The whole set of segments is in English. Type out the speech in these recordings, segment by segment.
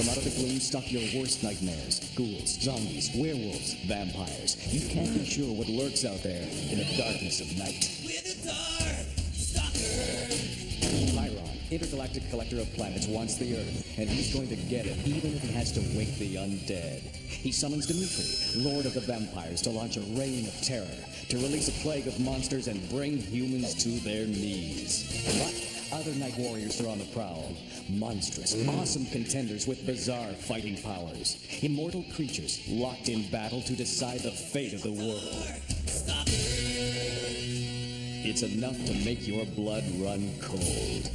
From out of the gloom stalk your worst nightmares. Ghouls, zombies, werewolves, vampires. You can't be sure what lurks out there in the darkness of night. We're the DarkStalkers! Intergalactic collector of planets wants the Earth, and he's going to get it, even if he has to wake the undead. He summons Dimitri, Lord of the Vampires, to launch a reign of terror, to release a plague of monsters and bring humans to their knees. But other night warriors are on the prowl. Monstrous, awesome contenders with bizarre fighting powers. Immortal creatures locked in battle to decide the fate of the world. It's enough to make your blood run cold.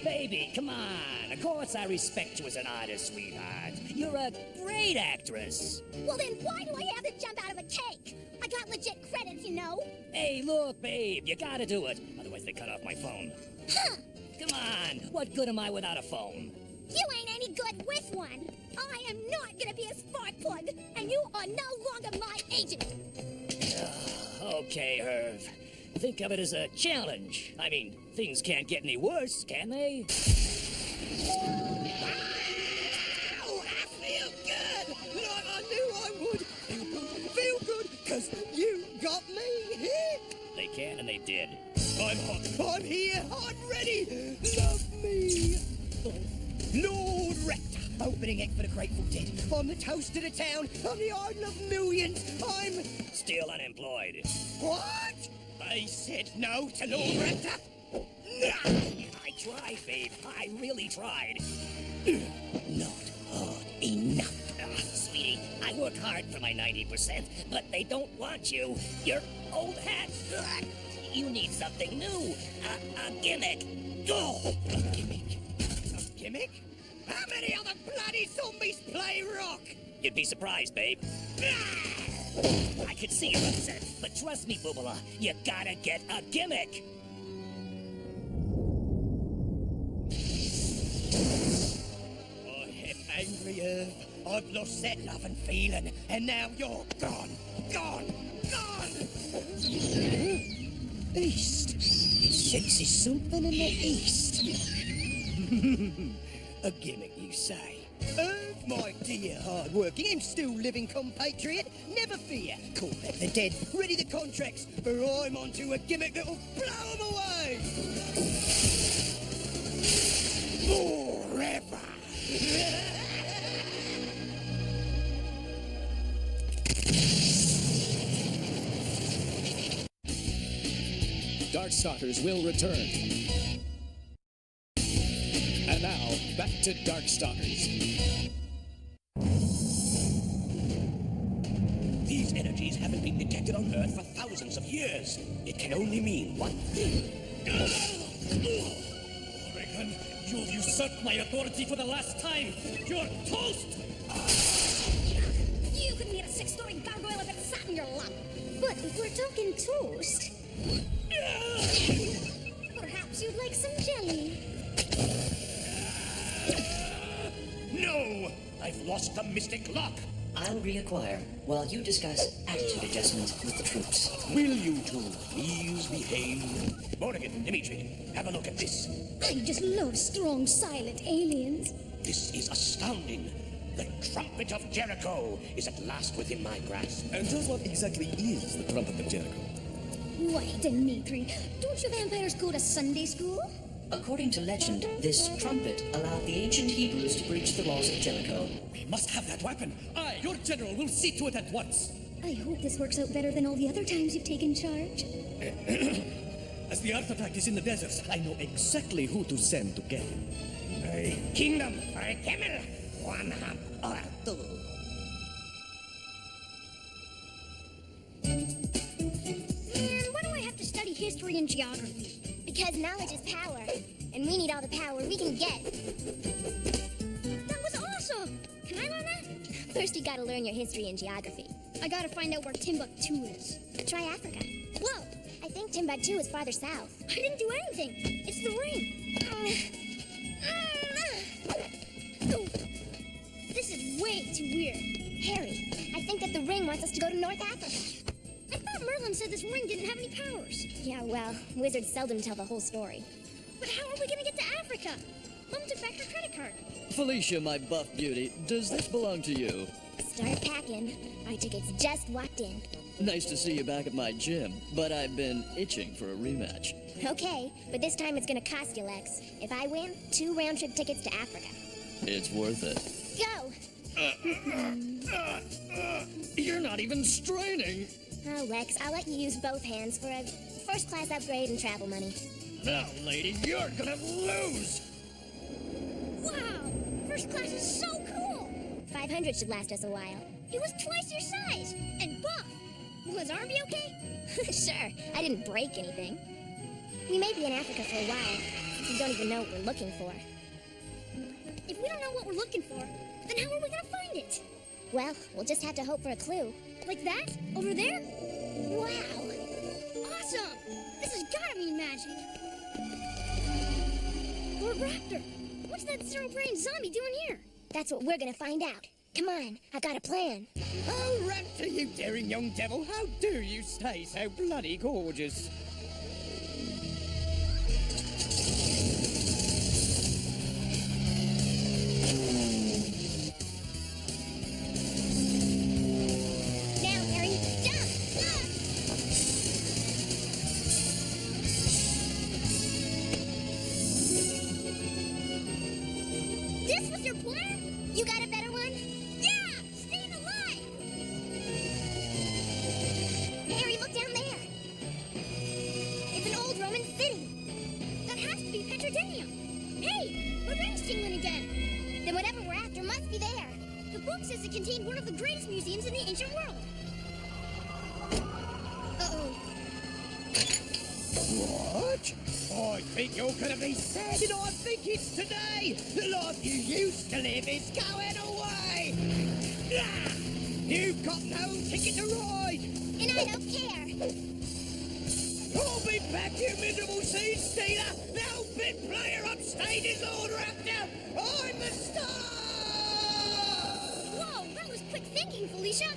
Baby, come on. Of course I respect you as an artist, sweetheart. You're a great actress. Well then, why do I have to jump out of a cake? I got legit credits, you know. Hey, look, babe, you gotta do it. Otherwise they cut off my phone. Huh. Come on, what good am I without a phone? You ain't any good with one. I am not gonna be a spark plug, and you are no longer my agent. Okay, Herv. Think of it as a challenge. I mean, things can't get any worse, can they? Ow! I feel good! Like I knew I would! Feel good, because you got me! They can and they did. I'm hot, I'm here, I'm ready! Love me! Lord Rector, opening egg for the Grateful Dead. I'm the toast of the town, I'm the idol of millions, I'm... Still unemployed. What? I said no to Lord Rector? I tried, babe. I really tried. Not hard enough. Sweetie, I work hard for my 90%, but they don't want you. Your old hat. You need something new. A gimmick. Oh, a gimmick? A gimmick? How many other bloody zombies play rock? You'd be surprised, babe. I could see you're upset, but trust me, Boobala, you gotta get a gimmick. I am angry, Irv. I've lost that love and feeling, and now you're gone. Gone. Gone. East. It senses something in the east. A gimmick, you say? Irv, my dear, hard-working and still living compatriot, never fear. Call back the dead, ready the contracts, for I'm onto a gimmick that'll blow them away! Forever! DarkStalkers will return. And now, back to DarkStalkers. These energies haven't been detected on Earth for thousands of years. It can only mean one thing. Oregon, you've usurped my authority for the last time. You're toast! You could need a 6-story gargoyle if it sat in your lap. But if we're talking toast... perhaps you'd like some jelly. No! I've lost the mystic lock! I'll reacquire while you discuss attitude adjustments with the troops. Will you two please behave? Morrigan, Dimitri, have a look at this. I just love strong, silent aliens. This is astounding. The trumpet of Jericho is at last within my grasp. And just what exactly is the trumpet of Jericho? Why, Dimitri, don't you vampires go to Sunday school? According to legend, this trumpet allowed the ancient Hebrews to breach the walls of Jericho. We must have that weapon. I, your general, will see to it at once. I hope this works out better than all the other times you've taken charge. As the artifact is in the deserts, I know exactly who to send to get it. A kingdom for a camel, one hump or two. Why do I have to study history and geography? Because knowledge is power, and we need all the power we can get. First, you gotta learn your history and geography. I gotta find out where Timbuktu is. Try Africa. Whoa! I think Timbuktu is farther south. I didn't do anything. It's the ring. Oh, this is way too weird. Harry, I think that the ring wants us to go to North Africa. I thought Merlin said this ring didn't have any powers. Yeah, well, wizards seldom tell the whole story. But how are we gonna get to Africa? Mom took back her credit card. Felicia, my buff beauty, does this belong to you? Start packing. Our tickets just walked in. Nice to see you back at my gym, but I've been itching for a rematch. Okay, but this time it's gonna cost you, Lex. If I win, 2 round-trip tickets to Africa. It's worth it. Go! You're not even straining. Oh, Lex, I'll let you use both hands for a first-class upgrade and travel money. Now, lady, you're gonna lose. Wow! First class is so cool! 500 should last us a while. He was twice your size! And buff! Will his arm be okay? Sure, I didn't break anything. We may be in Africa for a while, since we don't even know what we're looking for. If we don't know what we're looking for, then how are we gonna find it? Well, we'll just have to hope for a clue. Like that? Over there? Wow! Awesome! This has gotta mean magic! Lord Raptor, what's that zero-brain zombie doing here? That's what we're gonna find out. Come on, I've got a plan. Oh, Raptor, you daring young devil, how do you stay so bloody gorgeous? Now, Harry, jump! This was your plan? You got a better one? Yeah! Staying alive! Harry, look down there. It's an old Roman city. That has to be Petrodinium. Hey! My ring's tingling again. Then whatever we're after must be there. The book says it contained one of the greatest museums in the ancient world. Uh-oh. What? I think you're gonna be sad, and I think it's today. The life you used to live is going away. Ah! You've got no ticket to ride. And I don't care. I'll be back, you miserable seed stealer. No bit player upstate is Lord Raptor. I'm the star. Whoa, that was quick thinking, Felicia.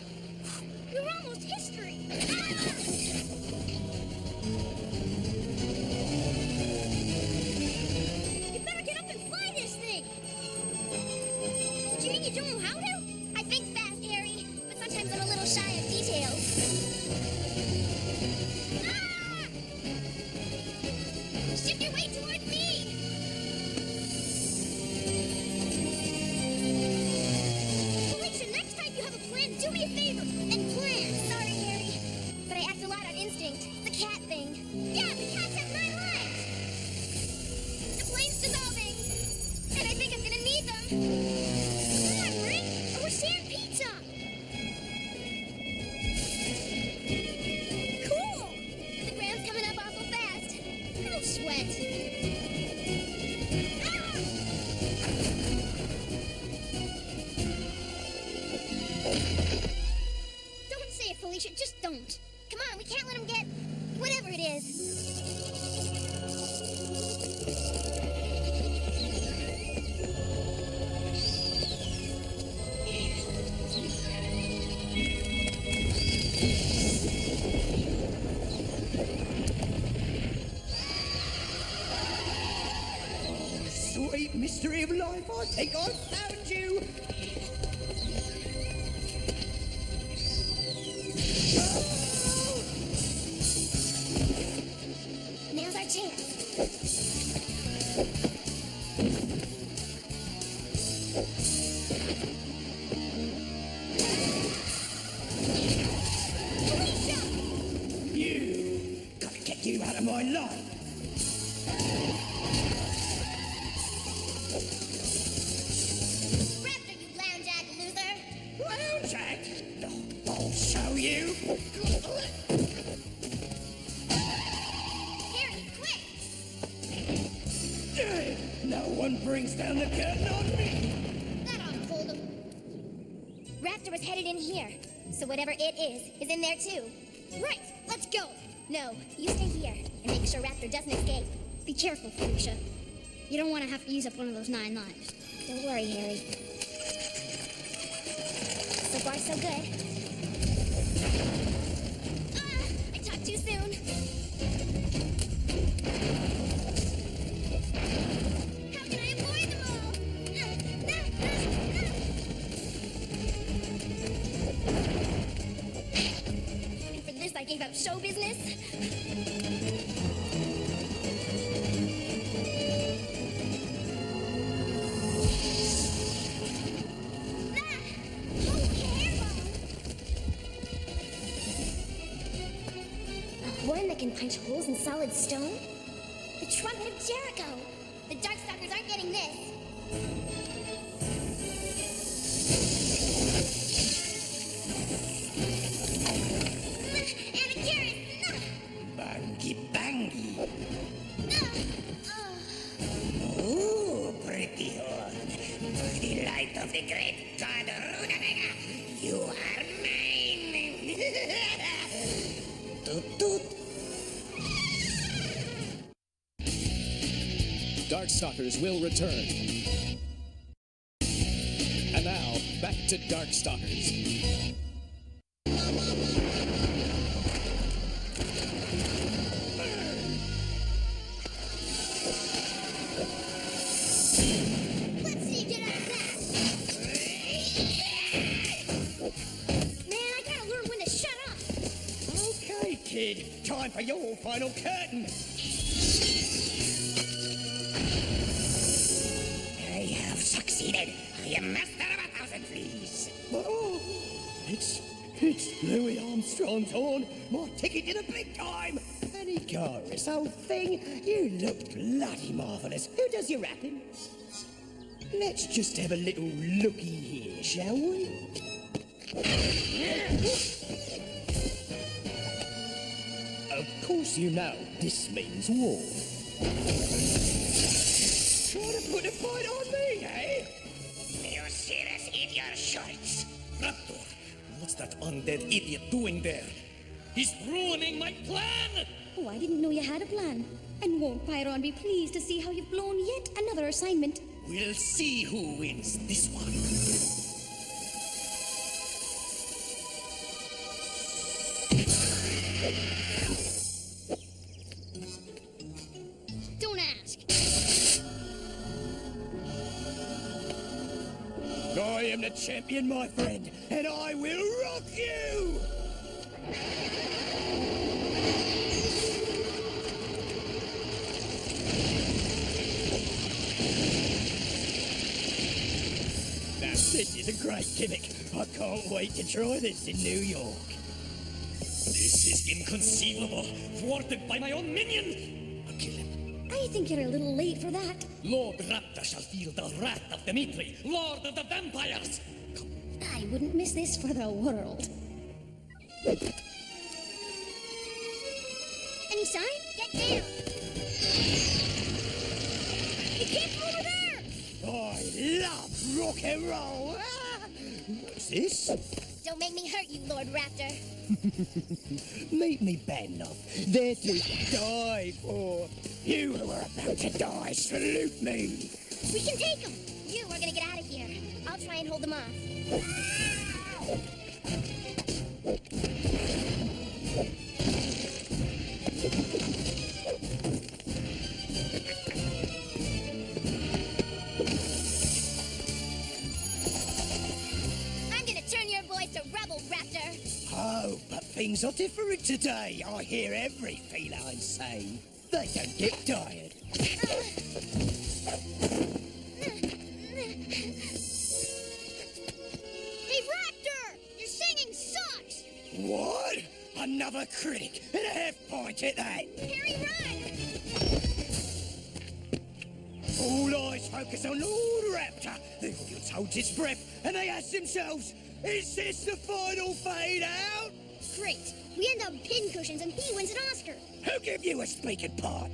We were almost history. You better get up and fly this thing. Do you mean you don't know how to? I think fast, Harry, but sometimes I'm a little shy of details. Ah! Shift your weight towards me. Felicia, next time you have a plan, do me a favor and plan. Sorry, Harry, but I act a lot on instinct. The cat thing. Yeah, the cats have 9 lives. The plane's dissolving, and I think I'm gonna need them. Come on, Ring, or we're sharing pizza. Cool! The ground's coming up awful fast. No sweat. Ah! Don't say it, Felicia. Just don't. Come on, we can't let him get whatever it is. Sweet mystery of life, I think I've found you. Now's our chance. Felicia! You! Gotta get you out of my life! Raptor, you lounge-eyed loser. Well, Jack, I'll show you. Harry, quick! No one brings down the curtain on me. That ought to hold him. Raptor was headed in here. So whatever it is in there too. Right, let's go. No, you stay here and make sure Raptor doesn't escape. Be careful, Felicia. You don't want to have to use up one of those 9 lives. Don't worry, Harry. So far, so good. I talked too soon. How can I avoid them all? And for this, I gave up show business. One that can punch holes in solid stone? The trumpet of Jericho! The Darkstalkers aren't getting this! Anakiris! Bangy bangy. Oh. Ooh, pretty horn. For the light of the great god Runanega, you are mine. Toot toot. Darkstalkers will return. And now, back to Darkstalkers. Let's see you get out of that! Man, I gotta learn when to shut up! Okay, kid. Time for your final curtain. I have succeeded. I am master of 1,000 fleas. Oh, it's Louis Armstrong's horn. My ticket to the big time. Anakiris, old thing, you look bloody marvellous. Who does your rapping? Let's just have a little looky here, shall we? Of course you know this means war. Trying to put a fight on me, eh? You serious eat your shorts. Raptor, what's that undead idiot doing there? He's ruining my plan! Oh, I didn't know you had a plan. And won't Pyron be pleased to see how you've blown yet another assignment? We'll see who wins this one. Don't ask. I am the champion, my friend, and I will rock you! Now, this is a great gimmick. I can't wait to try this in New York. This is inconceivable. Thwarted by my own minion. I'll kill him. I think you're a little late for that. Lord Raptor shall feel the wrath of Dimitri, Lord of the Vampires. I wouldn't miss this for the world. Any sign? Get down! You can't go over there! I love rock and roll. Ah! What's this? Don't make me hurt you, Lord Raptor. Meet me bad enough. They're to die for. You who are about to die, salute me. We can take them! You are gonna get out of here. I'll try and hold them off. I'm gonna turn your boys to rebel, Raptor. Oh, but things are different today. I hear every feline say. They don't get tired. Hey, Raptor! Your singing sucks! What? Another critic and a half pint at that. Harry, run! All eyes focus on Lord Raptor. The audience holds its breath and they ask themselves, is this the final fade out? Great. We end up pincushions and he wins an Oscar. Who gave you a speaking part?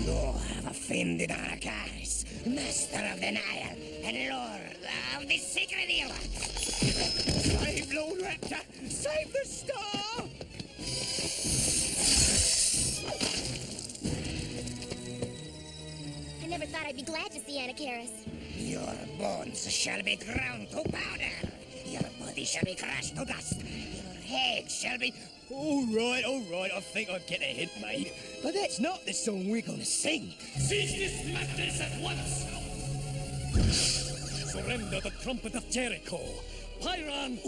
You'll have a Finn the Darkers, master of the Nile, and lord of the secret era. Save Lord Raptor! Save the star! I never thought I'd be glad to see Anacharis. Your bones shall be ground to powder. Your body shall be crushed to dust. Your head shall be... All right, I think I get a hint, mate. But that's not the song we're gonna sing. Cease this madness at once! Surrender the trumpet of Jericho. Pyron!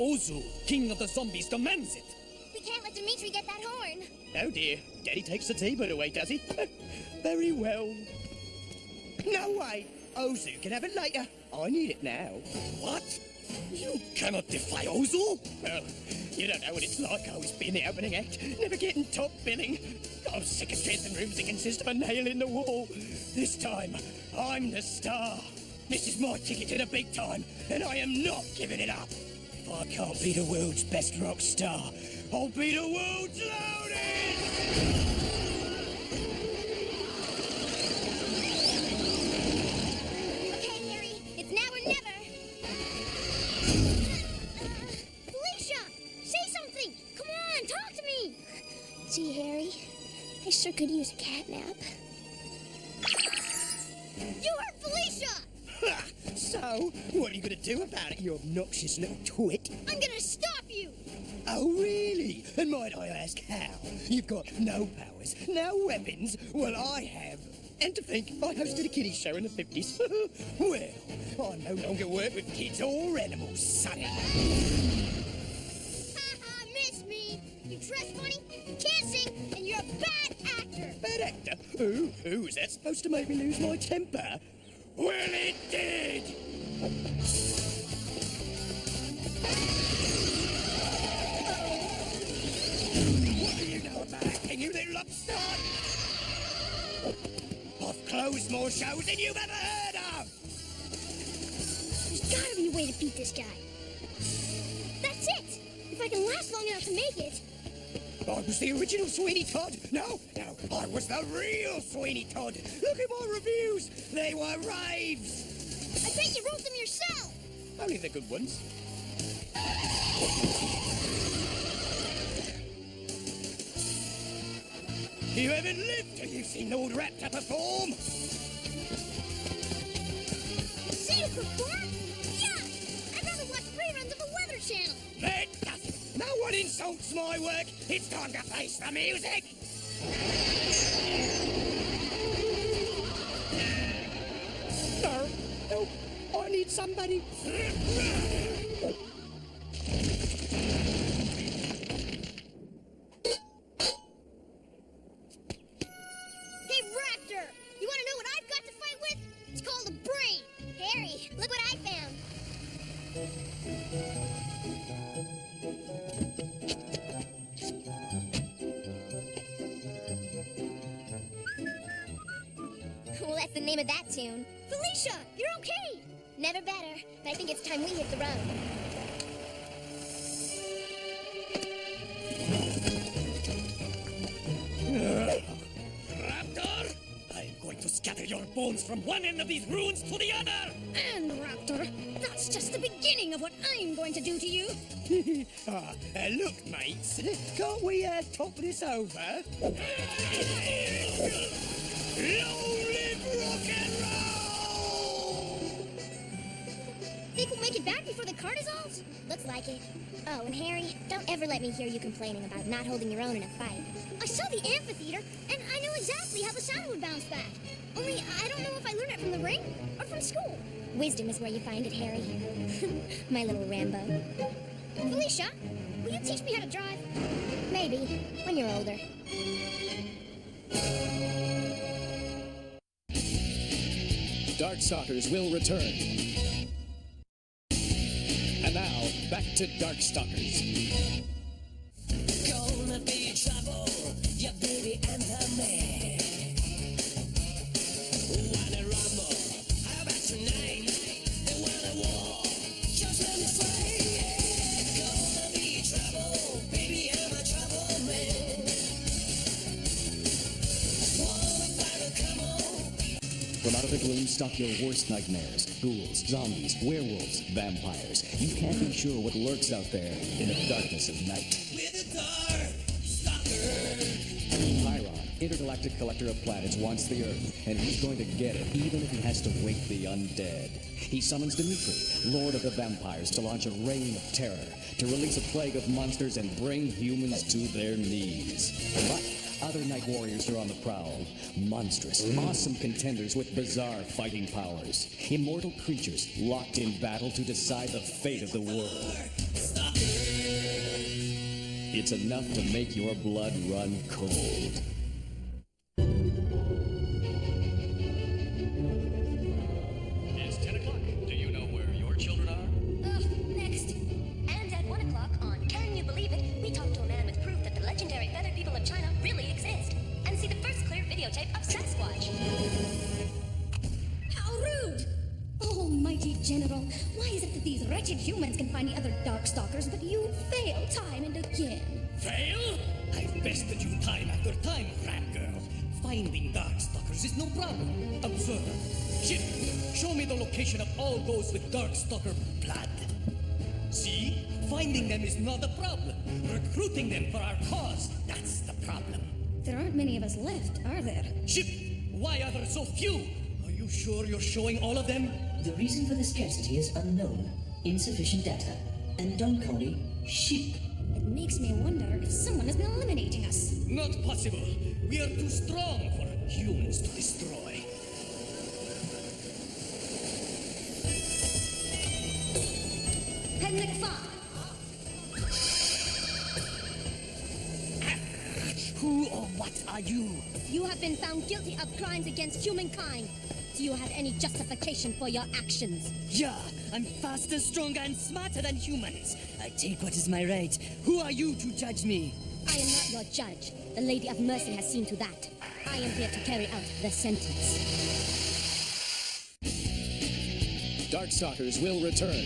Ozu, king of the zombies, demands it. We can't let Dimitri get that horn. Oh dear, Daddy takes the T-bird away, does he? Very well. No way! Ozu can have it later. I need it now. What? You cannot defy Ozu? Well, you don't know what it's like always being the opening act, never getting top billing. I'm sick of dressing rooms that consist of a nail in the wall. This time, I'm the star. This is my ticket to the big time, and I am not giving it up. If I can't be the world's best rock star, I'll be the world's loudest! Okay, Harry, it's now or never. Felicia, say something. Come on, talk to me. Gee, Harry, I sure could use a cat nap. You heard Felicia! Ha! So, what are you going to do about it, you obnoxious little twit? I'm gonna stop you! Oh, really? And might I ask how? You've got no powers, no weapons. Well, I have. And to think, I hosted a kiddie show in the 50s. Well, I no longer work with kids or animals, sonny. Haha, miss me! You dress funny, you can't sing, and you're a bad actor! Bad actor? Ooh, is that supposed to make me lose my temper? Well, it did! What do you know about acting, you little upstart? I've closed more shows than you've ever heard of! There's gotta be a way to beat this guy. That's it! If I can last long enough to make it. I was the original Sweeney Todd. No, I was the real Sweeney Todd. Look at my reviews. They were raves. I bet you wrote them yourself! Only the good ones. You haven't lived till you've seen Lord Raptor perform. See you perform? Yeah! I'd rather watch reruns of the Weather Channel. That does it. No one insults my work. It's time to face the music. No, I need somebody. Hey, Raptor! You want to know what I've got to fight with? It's called a brain. Harry, look what I found. Well, that's the name of that tune. Felicia, you're okay. Never better, but I think it's time we hit the road. Raptor! I'm going to scatter your bones from one end of these ruins to the other! And, Raptor, that's just the beginning of what I'm going to do to you. Look, mates, can't we talk this over? Long live rock and roll! Think we'll make it back before the car dissolves? Looks like it. Oh, and Harry, don't ever let me hear you complaining about not holding your own in a fight. I saw the amphitheater, and I know exactly how the sound would bounce back. Only, I don't know if I learned it from the ring or from school. Wisdom is where you find it, Harry. My little Rambo. Felicia, will you teach me how to drive? Maybe, when you're older. DarkStalkers will return. And now, back to DarkStalkers. Gonna be trouble, your baby and the man. Wanna rumble? How about tonight? They want a war. Just let me say, yeah. Gonna be trouble, baby, I'm a trouble man. Wanna fight a the gloom stalk your worst nightmares. Ghouls, zombies, werewolves, vampires. You can't be sure what lurks out there in the darkness of night. With a DarkStalkers. Pyron, intergalactic collector of planets, wants the Earth, and he's going to get it, even if he has to wake the undead. He summons Dimitri, Lord of the Vampires, to launch a reign of terror, to release a plague of monsters and bring humans to their knees. But other night warriors are on the prowl. Monstrous, awesome contenders with bizarre fighting powers. Immortal creatures locked in battle to decide the fate of the world. It's enough to make your blood run cold. It's 10 o'clock. Do you know where your children are? Next. And at 1 o'clock on Can You Believe It, we talk to a man with proof that the legendary feathered people of China really exist. And see the first clear videotape of Sasquatch. How rude! Oh, mighty general, why is it that these wretched humans can find the other Darkstalkers, but you fail time and again? Fail? I've bested you time after time, rat girl. Finding Darkstalkers is no problem. Observer, Chip, show me the location of all those with Darkstalker blood. See? Finding them is not a problem. Recruiting them for our cause, that's the problem. There aren't many of us left, are there? Chip, why are there so few? Are you sure you're showing all of them? The reason for the scarcity is unknown, insufficient data, and don't call me sheep. It makes me wonder if someone has been eliminating us. Not possible. We are too strong for humans to destroy. Penlick 5. Who or what are you? You have been found guilty of crimes against humankind. Do you have any justification for your actions? Yeah, I'm faster, stronger, and smarter than humans. I take what is my right. Who are you to judge me? I am not your judge. The Lady of Mercy has seen to that. I am here to carry out the sentence. Darkstalkers will return.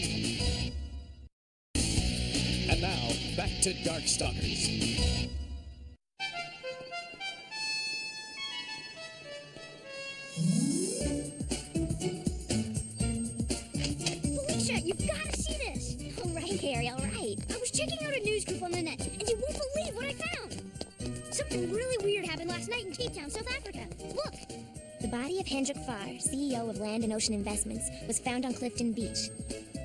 And now, back to Darkstalkers. Felicia, you've got to see this! All right, Harry, all right. I was checking out a news group on the net, and you won't believe what I found! Something really weird happened last night in Cape Town, South Africa. Look! The body of Hendrik Farr, CEO of Land and Ocean Investments, was found on Clifton Beach.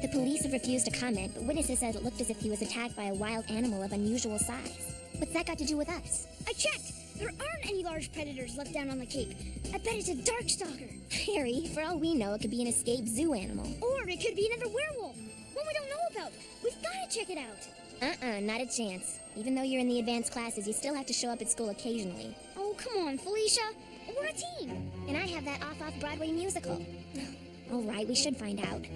The police have refused to comment, but witnesses said it looked as if he was attacked by a wild animal of unusual size. What's that got to do with us? I checked! There aren't any large predators left down on the Cape. I bet it's a Darkstalker. Harry, for all we know, it could be an escaped zoo animal. Or it could be another werewolf. One we don't know about. We've got to check it out. Not a chance. Even though you're in the advanced classes, you still have to show up at school occasionally. Oh, come on, Felicia. We're a team. And I have that off-Broadway musical. All right, we should find out.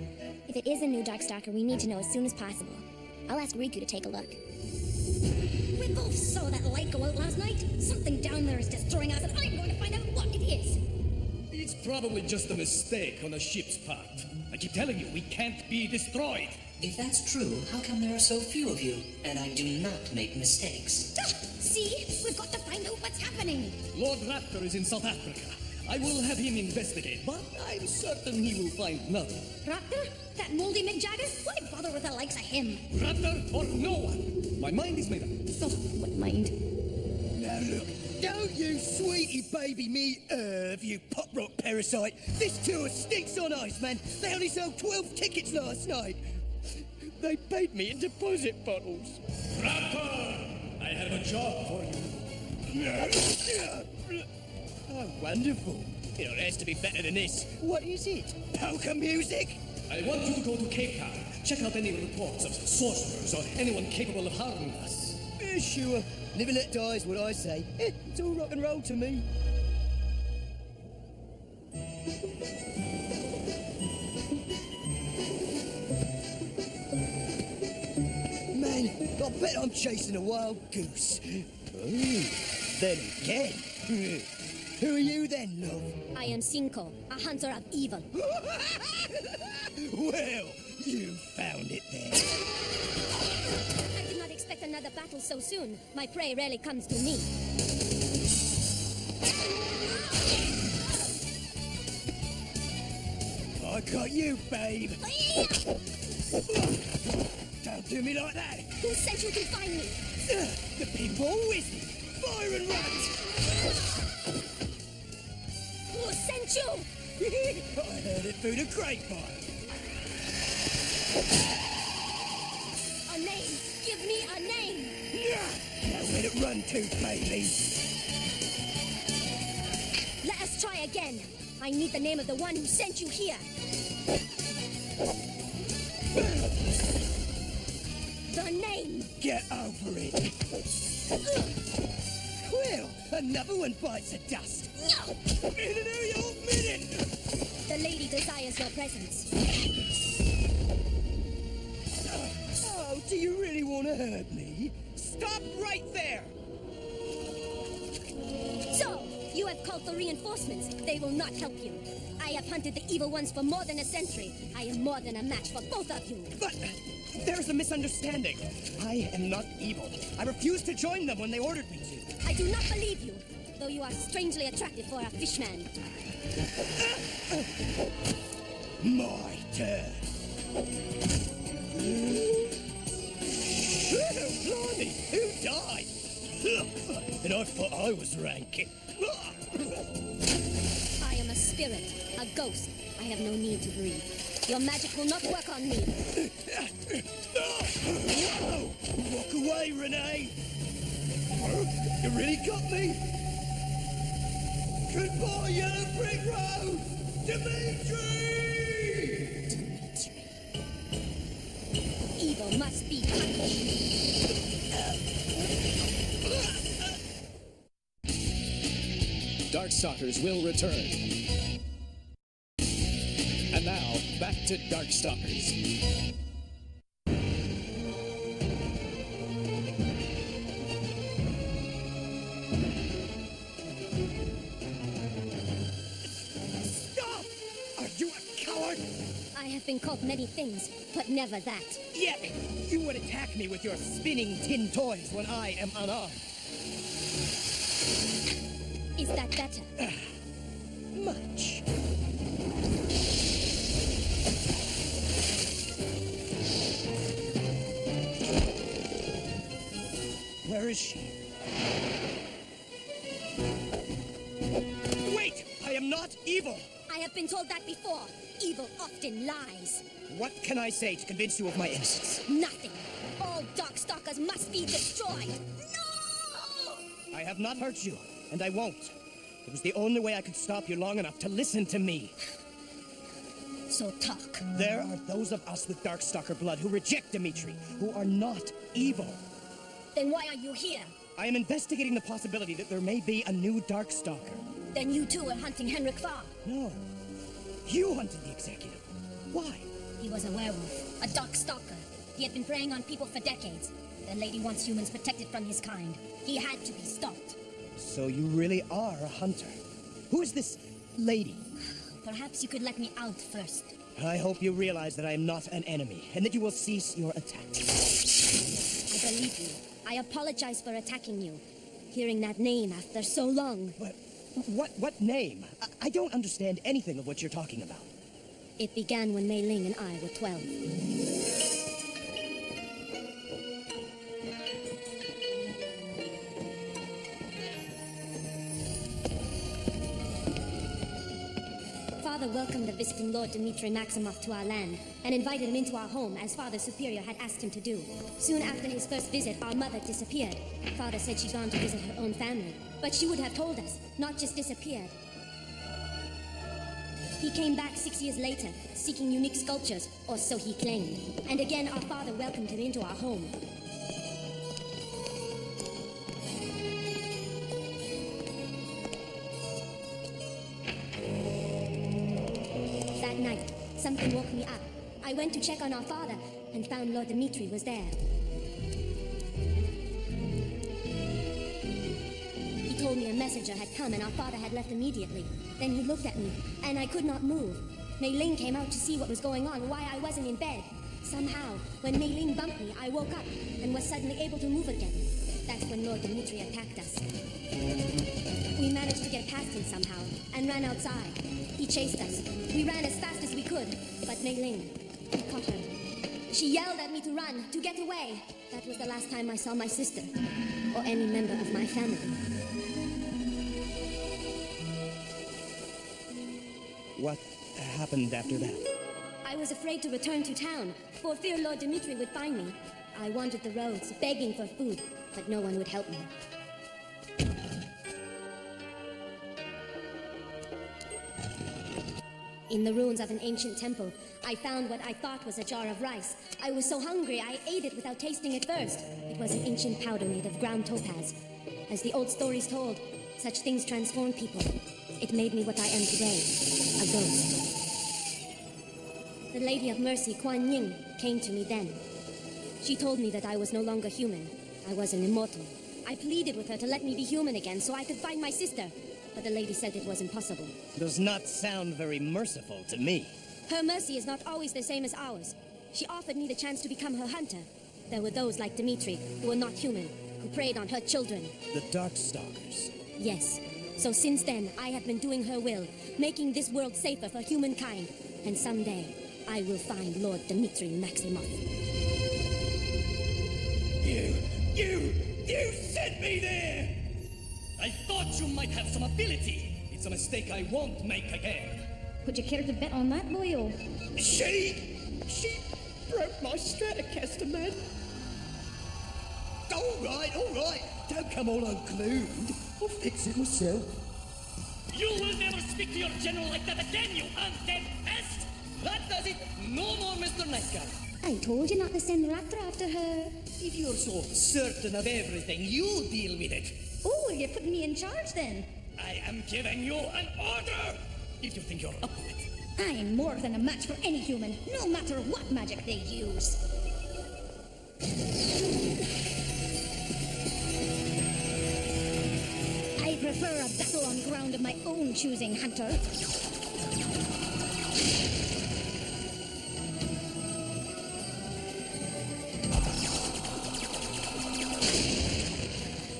If it is a new Darkstalker, we need to know as soon as possible. I'll ask Riku to take a look. We both saw that light go out last night. Something down there is destroying us, and I'm going to find out what it is. It's probably just a mistake on the ship's part. I keep telling you, we can't be destroyed. If that's true, how come there are so few of you? And I do not make mistakes. See? We've got to find out what's happening. Lord Raptor is in South Africa. I will have him investigate, but I'm certain he will find nothing. Raptor? That moldy Mick Jagger? Why bother with the likes of him? Raptor or no one. My mind is made up. So, what mind? Now look, don't you sweetie baby me, you pop rock parasite. This tour stinks on ice, man. They only sold 12 tickets last night. They paid me in deposit bottles. Raptor! I have a job for you. Oh, wonderful. It has to be better than this. What is it? Polka music? I want you to go to Cape Town. Check out any reports of sorcerers or anyone capable of harming us. Sure. Live and let die is what I say. It's all rock and roll to me. Man, I bet I'm chasing a wild goose. Ooh, then again. Who are you then, love? I am Cinco, a hunter of evil. Well, you found it then. I did not expect another battle so soon. My prey rarely comes to me. I got you, babe. Don't do me like that. Who sent you to find me? The people whizzing. Fire and run. Who sent you? I heard it through the grapevine. A name. Give me a name. Now where to run to, baby? Let us try again. I need the name of the one who sent you here. The name. Get over it. Well, another one bites the dust. No. In an area of minute. The lady desires your presence. Oh, do you really want to hurt me? Stop right there. So, you have called for reinforcements. They will not help you. I have hunted the evil ones for more than a century. I am more than a match for both of you. But there's a misunderstanding. I am not evil. I refused to join them when they ordered me to. I do not believe you, though you are strangely attractive for a fishman. My turn. Blimey, who died? And I thought I was rank. I am a spirit, a ghost. I have no need to breathe. Your magic will not work on me. Walk away, Renee. You really got me? Goodbye, Yellow Brick Road! Dimitri! Evil must be punished. DarkStalkers will return. And now, back to DarkStalkers. Stop! Are you a coward? I have been called many things, but never that. Yet, you would attack me with your spinning tin toys when I am unarmed. Is that better? Much. Where is she? Wait! I am not evil! I have been told that before. Evil often lies. What can I say to convince you of my innocence? Nothing. All Darkstalkers must be destroyed. No! I have not hurt you, and I won't. It was the only way I could stop you long enough to listen to me. So talk. There are those of us with Darkstalker blood who reject Dimitri, who are not evil. Then why are you here? I am investigating the possibility that there may be a new Darkstalker. Then you too are hunting Henrik Farr. No. You hunted the executive. Why? He was a werewolf, a Darkstalker. He had been preying on people for decades. The lady wants humans protected from his kind. He had to be stopped. So you really are a hunter. Who is this lady? Perhaps you could let me out first. I hope you realize that I am not an enemy, and that you will cease your attacks. I believe you. I apologize for attacking you. Hearing that name after so long. But what name? I don't understand anything of what you're talking about. It began when Mei Ling and I were 12. Father welcomed the visiting Lord Dmitri Maximov to our land and invited him into our home as Father Superior had asked him to do. Soon after his first visit, our mother disappeared. Father said she'd gone to visit her own family, but she would have told us, not just disappeared. He came back 6 years later, seeking unique sculptures, or so he claimed. And again, our father welcomed him into our home. That night, something woke me up. I went to check on our father and found Lord Dmitri was there. He told me a messenger had come and our father had left immediately. Then he looked at me, and I could not move. Mei Ling came out to see what was going on, why I wasn't in bed. Somehow, when Mei Ling bumped me, I woke up and was suddenly able to move again. That's when Lord Dmitri attacked us. We managed to get past him somehow and ran outside. He chased us. We ran as fast as we could could, but Mei Ling caught her. She yelled at me to run, to get away. That was the last time I saw my sister, or any member of my family. What happened after that? I was afraid to return to town, for fear Lord Dimitri would find me. I wandered the roads, begging for food, but no one would help me. In the ruins of an ancient temple, I found what I thought was a jar of rice. I was so hungry, I ate it without tasting it first. It was an ancient powder made of ground topaz. As the old stories told, such things transform people. It made me what I am today, a ghost. The Lady of Mercy, Kuan Yin, came to me then. She told me that I was no longer human. I was an immortal. I pleaded with her to let me be human again so I could find my sister. But the lady said it was impossible. Does not sound very merciful to me. Her mercy is not always the same as ours. She offered me the chance to become her hunter. There were those like Dimitri, who were not human, who preyed on her children. The DarkStalkers. Yes. So since then, I have been doing her will, making this world safer for humankind. And someday, I will find Lord Dimitri Maximoff. You sent me there! I thought you might have some ability. It's a mistake I won't make again. Would you care to bet on that, boyo? She broke my Stratocaster, man. All right. Don't come all unglued. I'll fix it myself. You will never speak to your general like that again, you undead pest! That does it. No more, Mr. Nice Guy. I told you not to send Raptor after her. If you're so certain of everything, you deal with it. Oh, you're putting me in charge then. I am giving you an order! If you think you're up to it. I'm more than a match for any human, no matter what magic they use. I prefer a battle on ground of my own choosing, Hunter.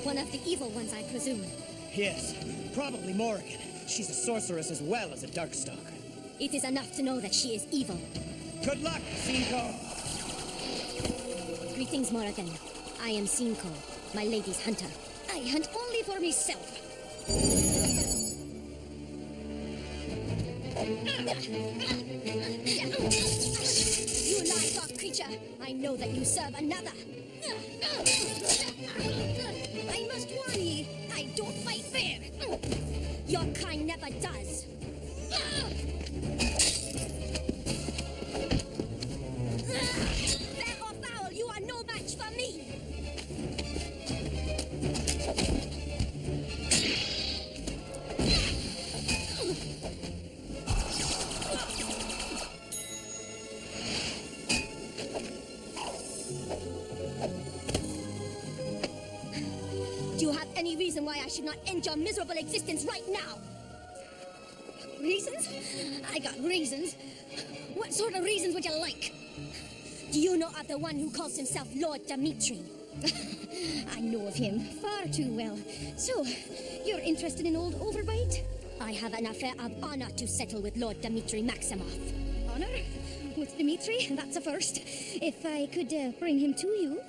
One of the evil ones, I presume. Yes, probably Morrigan. She's a sorceress as well as a Darkstalker. It is enough to know that she is evil. Good luck, Cinco. Greetings, Morrigan. I am Cinco, my lady's hunter. I hunt only for myself. You livestock creature! I know that you serve another! I must warn ye, I don't fight fair. Your kind never does! Fair or foul, you are no match for me! Do you have any reason why I should not end your miserable existence right now? Reasons? I got reasons. What sort of reasons would you like? Do you know of the one who calls himself Lord Dimitri? I know of him far too well. So, you're interested in old Overbite? I have an affair of honor to settle with Lord Dimitri Maximoff. Honor? With Dimitri? That's a first. If I could bring him to you.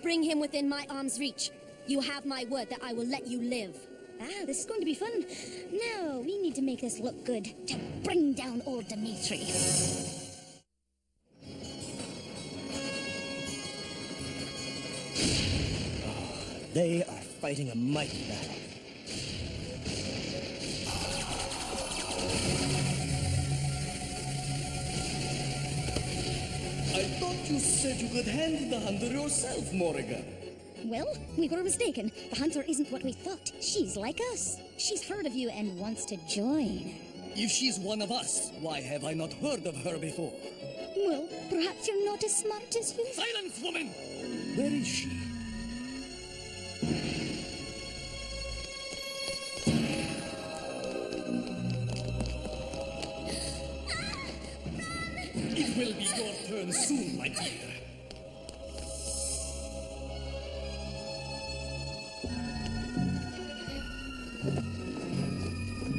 Bring him within my arm's reach. You have my word that I will let you live. Ah, this is going to be fun. Now, we need to make this look good to bring down old Dimitri. They are fighting a mighty battle. I thought you said you could handle the hunter yourself, Morrigan. Well, we were mistaken. The hunter isn't what we thought. She's like us. She's heard of you and wants to join. If she's one of us, why have I not heard of her before? Well, perhaps you're not as smart as you... Silence, woman! Where is she? It will be your turn soon, my dear.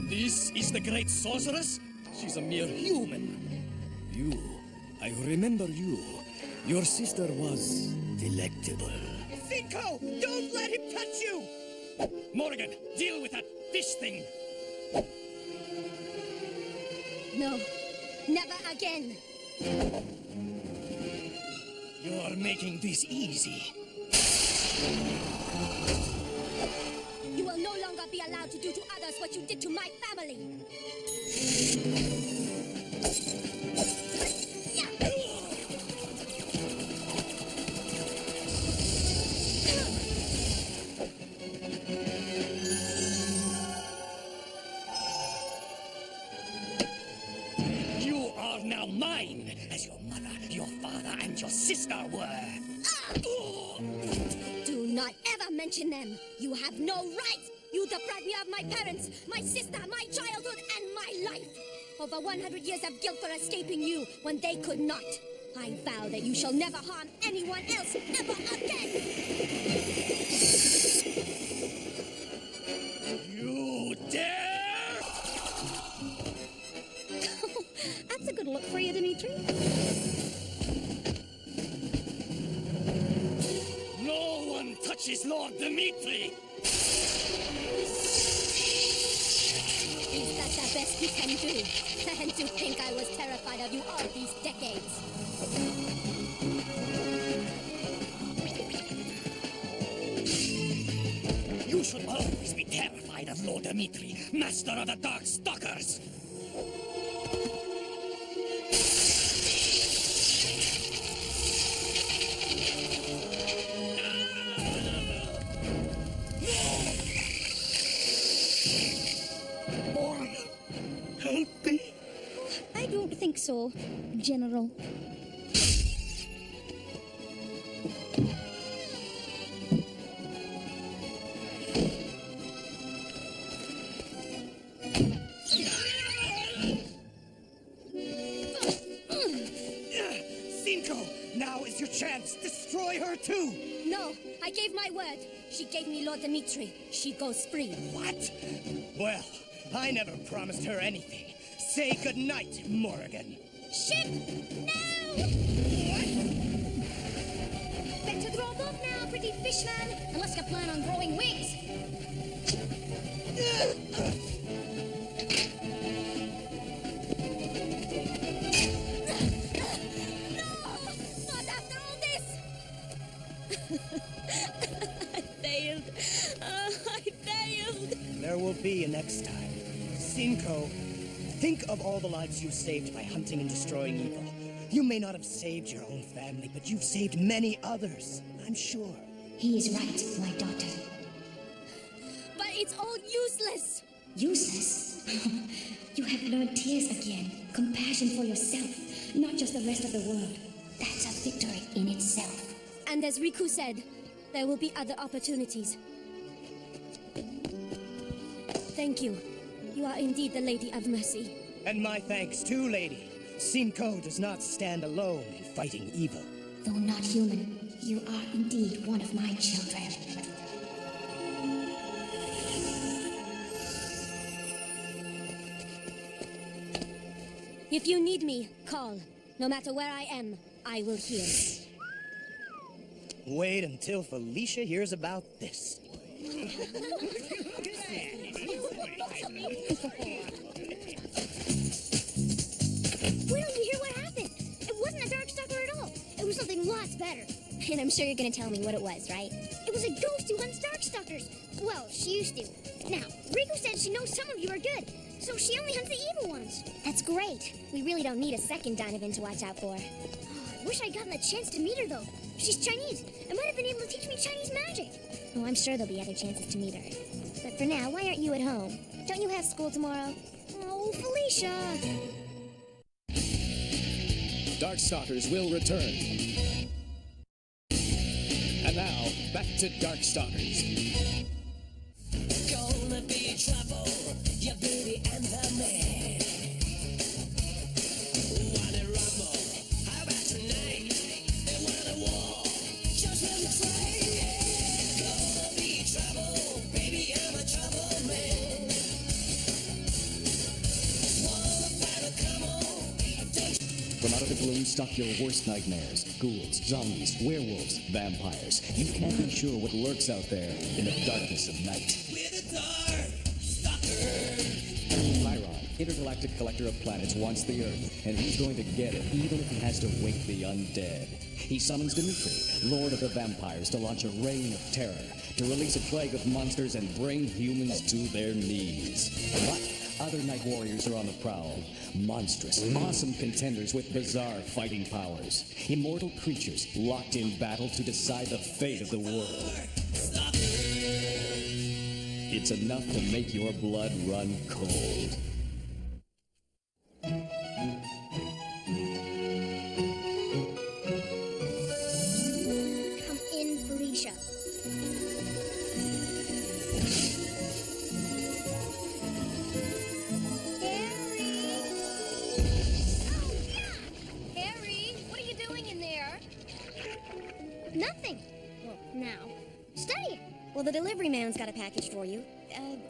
This is the great sorceress? she's a mere human. You, I remember you. Your sister was delectable. Cinco, don't let him touch you! Morgan, deal with that fish thing. No, never again. You're making this easy. You will no longer be allowed to do to others what you did to my family. You are now mine, as your mother, your father, and your sister were. Do not ever mention them. You have no right. You deprived me of my parents, my sister, my childhood, and my life. Over 100 years of guilt for escaping you when they could not. I vow that you shall never harm anyone else ever again. You dare! That's a good look for you, Dimitri. No one touches Lord Dimitri! Is that the best you can do? And to think I was terrified of you all these decades. You should always be terrified of Lord Dimitri, master of the DarkStalkers! Help me. I don't think so, General. Cinco, now is your chance. Destroy her too. No, I gave my word. She gave me Lord Dimitri. She goes free. What? Well, I never promised her anything. Say goodnight, Morgan. Ship! No! Better drop off now, pretty fishman, unless you plan on growing wings. No! Not after all this! I failed. I failed. There will be a next time. Cinco, think of all the lives you've saved by hunting and destroying evil. You may not have saved your own family, but you've saved many others, I'm sure. He is right, my daughter. But it's all useless. Useless? You have learned tears again. Compassion for yourself, not just the rest of the world. That's a victory in itself. And as Riku said, there will be other opportunities. Thank you. You are indeed the Lady of Mercy. And my thanks too, lady. Cinco does not stand alone in fighting evil. Though not human, you are indeed one of my children. If you need me, call. No matter where I am, I will hear. Wait until Felicia hears about this. Why don't you hear what happened? It wasn't a Darkstalker at all. It was something lots better. And I'm sure you're gonna tell me what it was, right? It was a ghost who hunts Darkstalkers. Well, she used to. Now, Riku said she knows some of you are good, so she only hunts the evil ones. That's great. We really don't need a second Donovan to watch out for. I wish I'd gotten the chance to meet her, though. She's Chinese and might have been able to teach me Chinese magic. Oh, I'm sure there'll be other chances to meet her. But for now, why aren't you at home? Don't you have school tomorrow? Oh, Felicia! Darkstalkers will return. And now, back to Darkstalkers. Gonna be trouble, your beauty and the man. Wanna rumble? How about tonight? They want a war, just let me try. Gonna be trouble, baby, I'm a trouble man. Wanna fight a From out of the gloom stalk your worst nightmares. Ghouls, zombies, werewolves, vampires. You can't be sure what lurks out there in the darkness of night. We're the DarkStalkers. Chiron, intergalactic collector of planets, wants the Earth, and he's going to get it, even if he has to wake the undead. He summons Dimitri, Lord of the Vampires, to launch a reign of terror, to release a plague of monsters and bring humans to their knees. But other night warriors are on the prowl. Monstrous, awesome contenders with bizarre fighting powers. Immortal creatures locked in battle to decide the fate of the world. It's enough to make your blood run cold. Come in, Felicia. Harry, what are you doing in there? Nothing. Well, now. Studying. Well, the delivery man's got a package for you.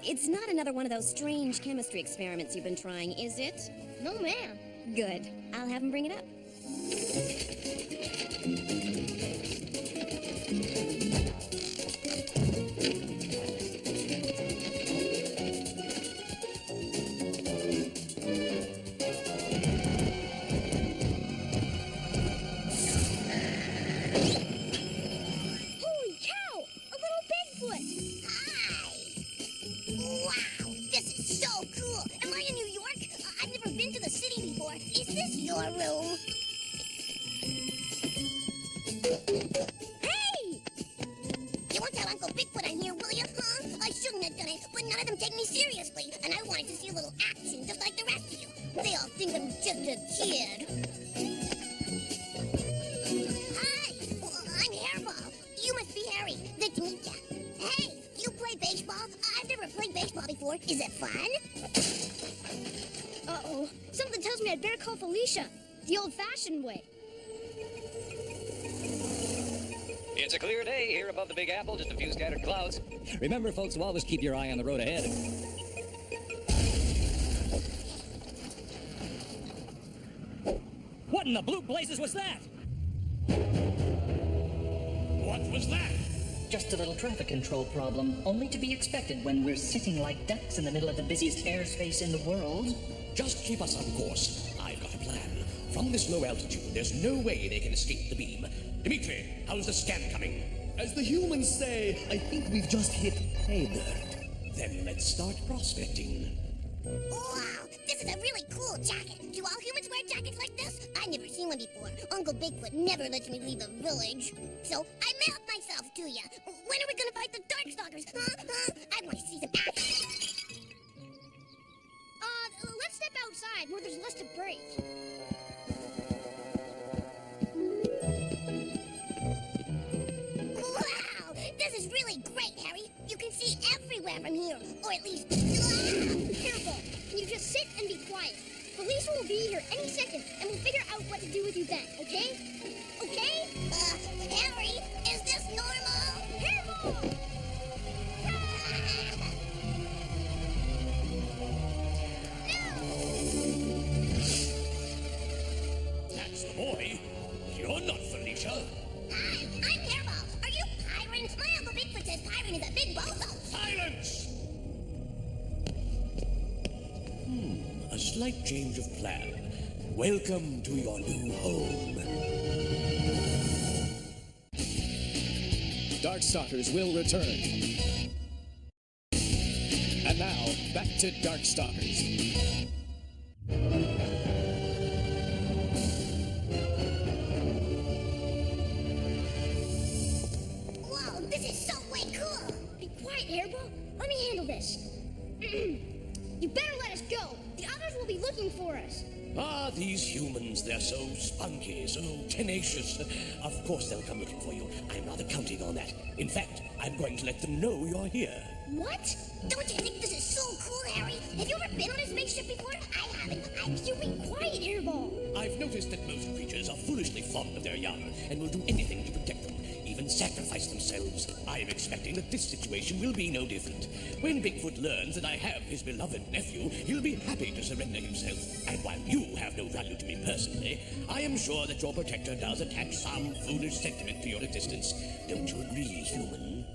It's not another one of those strange chemistry experiments you've been trying, is it? No, ma'am. Good. I'll have him bring it up. Holy cow! A little Bigfoot! Hi! Wow, this is so cool! Am I in New York? I've never been to the city before. Is this your room? Hey! You won't tell Uncle Bigfoot I'm here, will you, huh? I shouldn't have done it, but none of them take me seriously, and I wanted to see a little action just like the rest of you. They all think I'm just a kid. Hi! Well, I'm Hairball. You must be Harry. Good to meet ya. Hey, you play baseball? I've never played baseball before. Is it fun? Uh-oh. Something tells me I'd better call Felicia. The old-fashioned way. It's a clear day here above the Big Apple, just a few scattered clouds. Remember, folks, to always keep your eye on the road ahead. What in the blue blazes was that? What was that? Just a little traffic control problem, only to be expected when we're sitting like ducks in the middle of the busiest airspace in the world. Just keep us on course. I've got a plan. From this low altitude, there's no way they can escape the beam. Dimitri, how's the scan coming? As the humans say, I think we've just hit pay dirt. Then let's start prospecting. Wow, this is a really cool jacket. Do all humans wear jackets like this? I've never seen one before. Uncle Bigfoot never lets me leave the village. So I mailed myself to ya. When are we gonna fight the DarkStalkers? Huh? I want to see some action. Let's step outside where there's less to break. Wow, this is really great, Harry. You can see everywhere from here, or at least... Careful. Can you just sit and be quiet? Felicia will be here any second, and we'll figure out what to do with you then, okay? Okay? Harry, is this normal? Careful! That's the boy. You're not Felicia. Hi, I'm Hairball. Are you Pyron? My Uncle Bigfoot says Pyron is a big bozo. Silence! A slight change of plan. Welcome to your new home. DarkStalkers will return. And now, back to DarkStalkers. Whoa, this is so way cool. Be quiet, Hairball. Let me handle this. You better let us go. The others will be looking for us. Ah, these humans, they're so spunky, so tenacious. Of course they'll come looking for you. I'm rather counting on that. In fact, I'm going to let them know you're here. What? Don't you think this is so cool, Harry? Have you ever been on a spaceship before? I haven't. You be quiet, Hairball. I've noticed that most creatures are foolishly fond of their young and will do anything to protect them, even and sacrifice themselves. I am expecting that this situation will be no different. When Bigfoot learns that I have his beloved nephew, he'll be happy to surrender himself. And while you have no value to me personally, I am sure that your protector does attach some foolish sentiment to your existence. Don't you agree, human?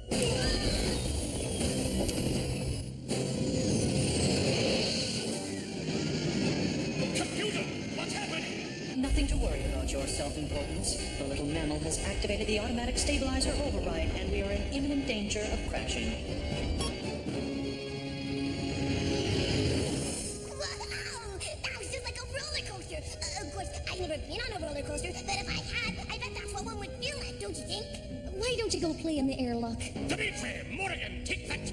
Computer, what's happening? Nothing to worry about, your self-importance. The little mammal has activated the automatic stabilizer override, and we are in imminent danger of crashing. Wow! That was just like a roller coaster. Of course, I've never been on a roller coaster, but if I had, I bet that's what one would feel like, don't you think? Why don't you go play in the airlock? Dimitri, Morrigan, take that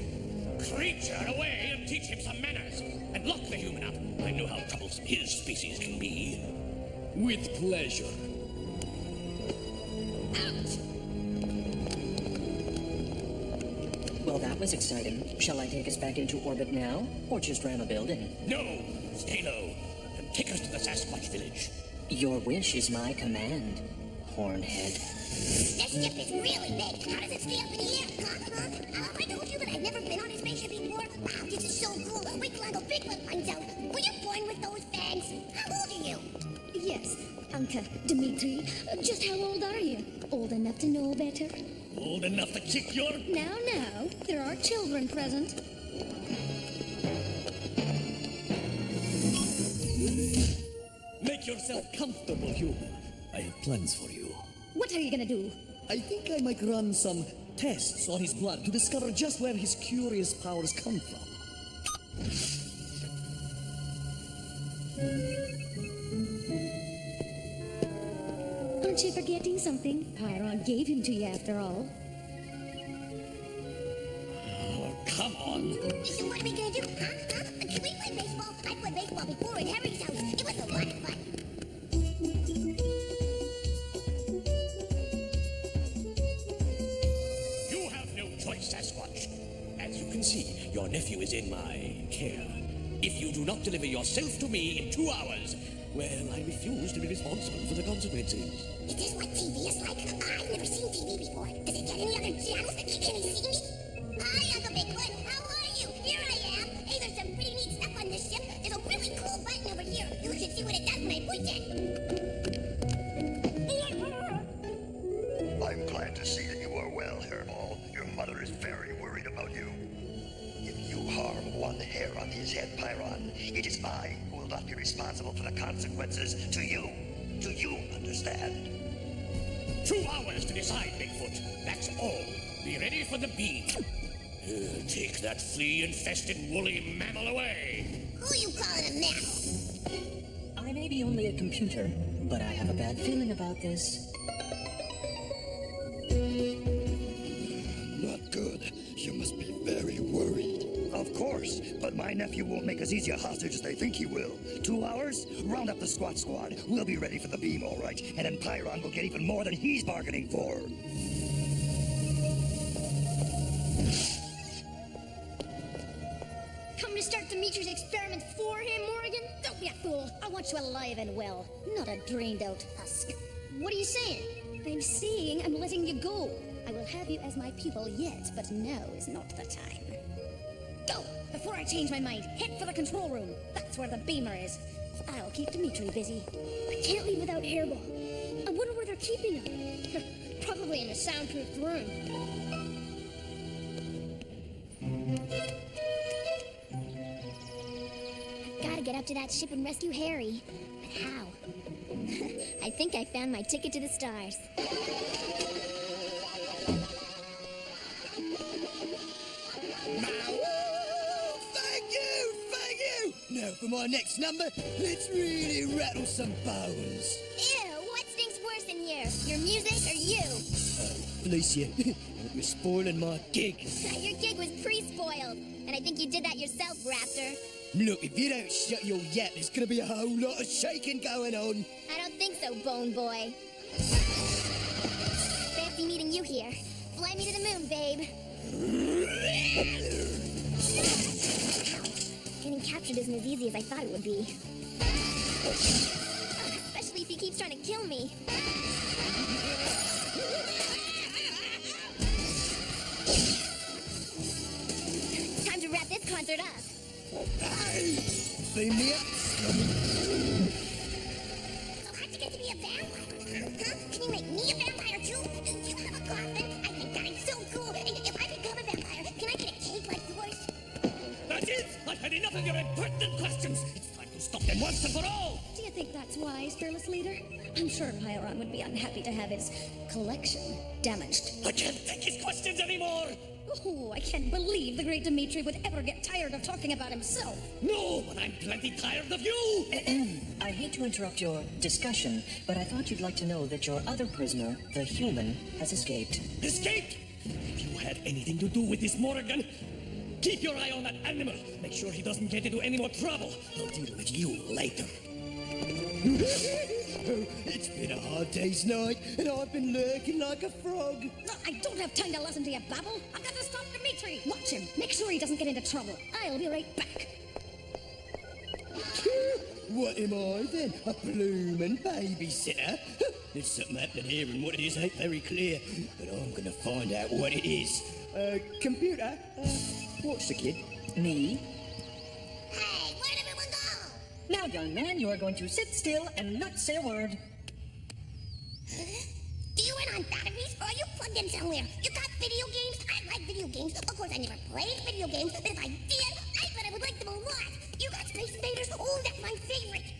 creature away and teach him some manners. And lock the human up. I know how troublesome his species can be. With pleasure. Ouch! Well, that was exciting. Shall I take us back into orbit now, or just ram a building? No! Stay low, and take us to the Sasquatch village. Your wish is my command, Hornhead. This ship is really big. How does it stay up in the air? Have I told you that I've never been on a spaceship before? Wow, this is so cool. Wait till Uncle Bigfoot finds out. Were you born with those fangs? How old are you? Yes, Anka, Dimitri. Just how old are you? Old enough to know better? Old enough to kick your... Now, there are children present. Make yourself comfortable, human. I have plans for you. What are you gonna do? I think I might run some tests on his blood to discover just where his curious powers come from. Aren't you forgetting something? Pyron gave him to you after all. Oh, come on. So what are we gonna do? Can we play baseball? I played baseball before in Harry's house. It was a lot of fun. You have no choice, Sasquatch. As you can see, your nephew is in my care. If you do not deliver yourself to me in 2 hours, well, I refuse to be responsible for the consequences. Is this what TV is like? I've never seen TV before. Does it get any other channels? Can he see me? Hi, Uncle Bigfoot. How are you? Here I am. Hey, there's some pretty neat stuff on this ship. There's a really cool button over here. You should see what it does when I push it. I'm glad to see that you are well, Hairball. Your mother is very worried about you. If you harm one hair on his head, Pyron, it is I who will not be responsible for the consequences to you. Do you understand? 2 hours to decide, Bigfoot. That's all. Be ready for the beam. Take that flea-infested woolly mammal away. Who you calling a mammal? I may be only a computer, but I have a bad feeling about this. Not good. You must be very worried. Of course, but my nephew won't make as easy a hostage as they think he will. 2 hours? Round up the squad squad. We'll be ready for the beam, all right. And then Pyron will get even more than he's bargaining for. Come to start Dimitri's experiments for him, Morrigan? Don't be a fool. I want you alive and well, not a drained out husk. What are you saying? I'm saying I'm letting you go. I will have you as my pupil yet, but now is not the time. Go! Before I change my mind, head for the control room. That's where the beamer is. I'll keep Dimitri busy. I can't leave without Hairball. I wonder where they're keeping him. Probably in a soundproof room. Gotta get up to that ship and rescue Harry. But how? I think I found my ticket to the stars. Thank you! Now for my next number, let's really rattle some bones. Ew, what stinks worse in here? Your music or you? Felicia, you're spoiling my gig. Your gig was pre-spoiled, and I think you did that yourself, Raptor. Look, if you don't shut your yap, there's gonna be a whole lot of shaking going on. I don't think so, Bone Boy. Fancy meeting you here. Fly me to the moon, babe. Getting captured isn't as easy as I thought it would be. Especially if he keeps trying to kill me. Beam me up. So how'd you get to be a vampire? Huh? Can you make me a vampire too? Do you have a coffin? I think I'm so cool. If I become a vampire, can I get a cake like yours? That's it! I've had enough of your impertinent questions! It's time to stop them once and for all! Do you think that's wise, fearless leader? I'm sure Pyron would be unhappy to have his collection damaged. I can't take his questions anymore! Oh, I can't believe the great Dimitri would ever get tired of talking about himself. No, but I'm plenty tired of you! I hate to interrupt your discussion, but I thought you'd like to know that your other prisoner, the human, has escaped. Escaped? If you had anything to do with this Morrigan, keep your eye on that animal. Make sure he doesn't get into any more trouble. I'll deal with you later. It's been a hard day's night, and I've been lurking like a frog. No, I don't have time to listen to you babble. I've got to stop Dimitri. Watch him. Make sure he doesn't get into trouble. I'll be right back. What am I then? A bloomin' babysitter? There's something happening here, and what it is ain't very clear. But I'm gonna find out what it is. Computer, what's the kid? Me? Hey, where'd everyone go? Now, young man, you are going to sit still and not say a word. Do you run on batteries, or are you plugged in somewhere? You got video games? I like video games. Of course, I never played video games, but if I did, I bet I would like them a lot. You got Space Invaders? Oh, that's my favorite.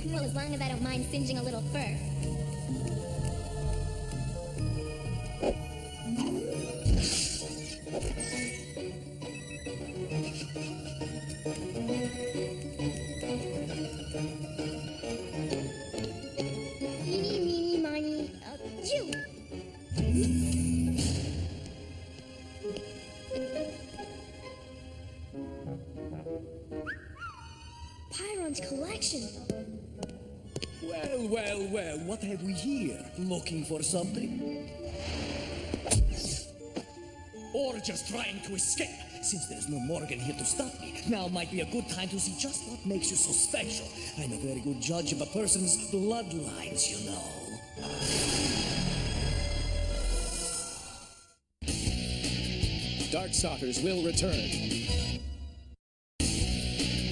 Well, as long as I don't mind singeing a little fur. Eeny, meeny, miny, you. Pyron's collection. Well, what have we here? Looking for something? Or just trying to escape. Since there's no Morgan here to stop me, now might be a good time to see just what makes you so special. I'm a very good judge of a person's bloodlines, you know. DarkStalkers will return.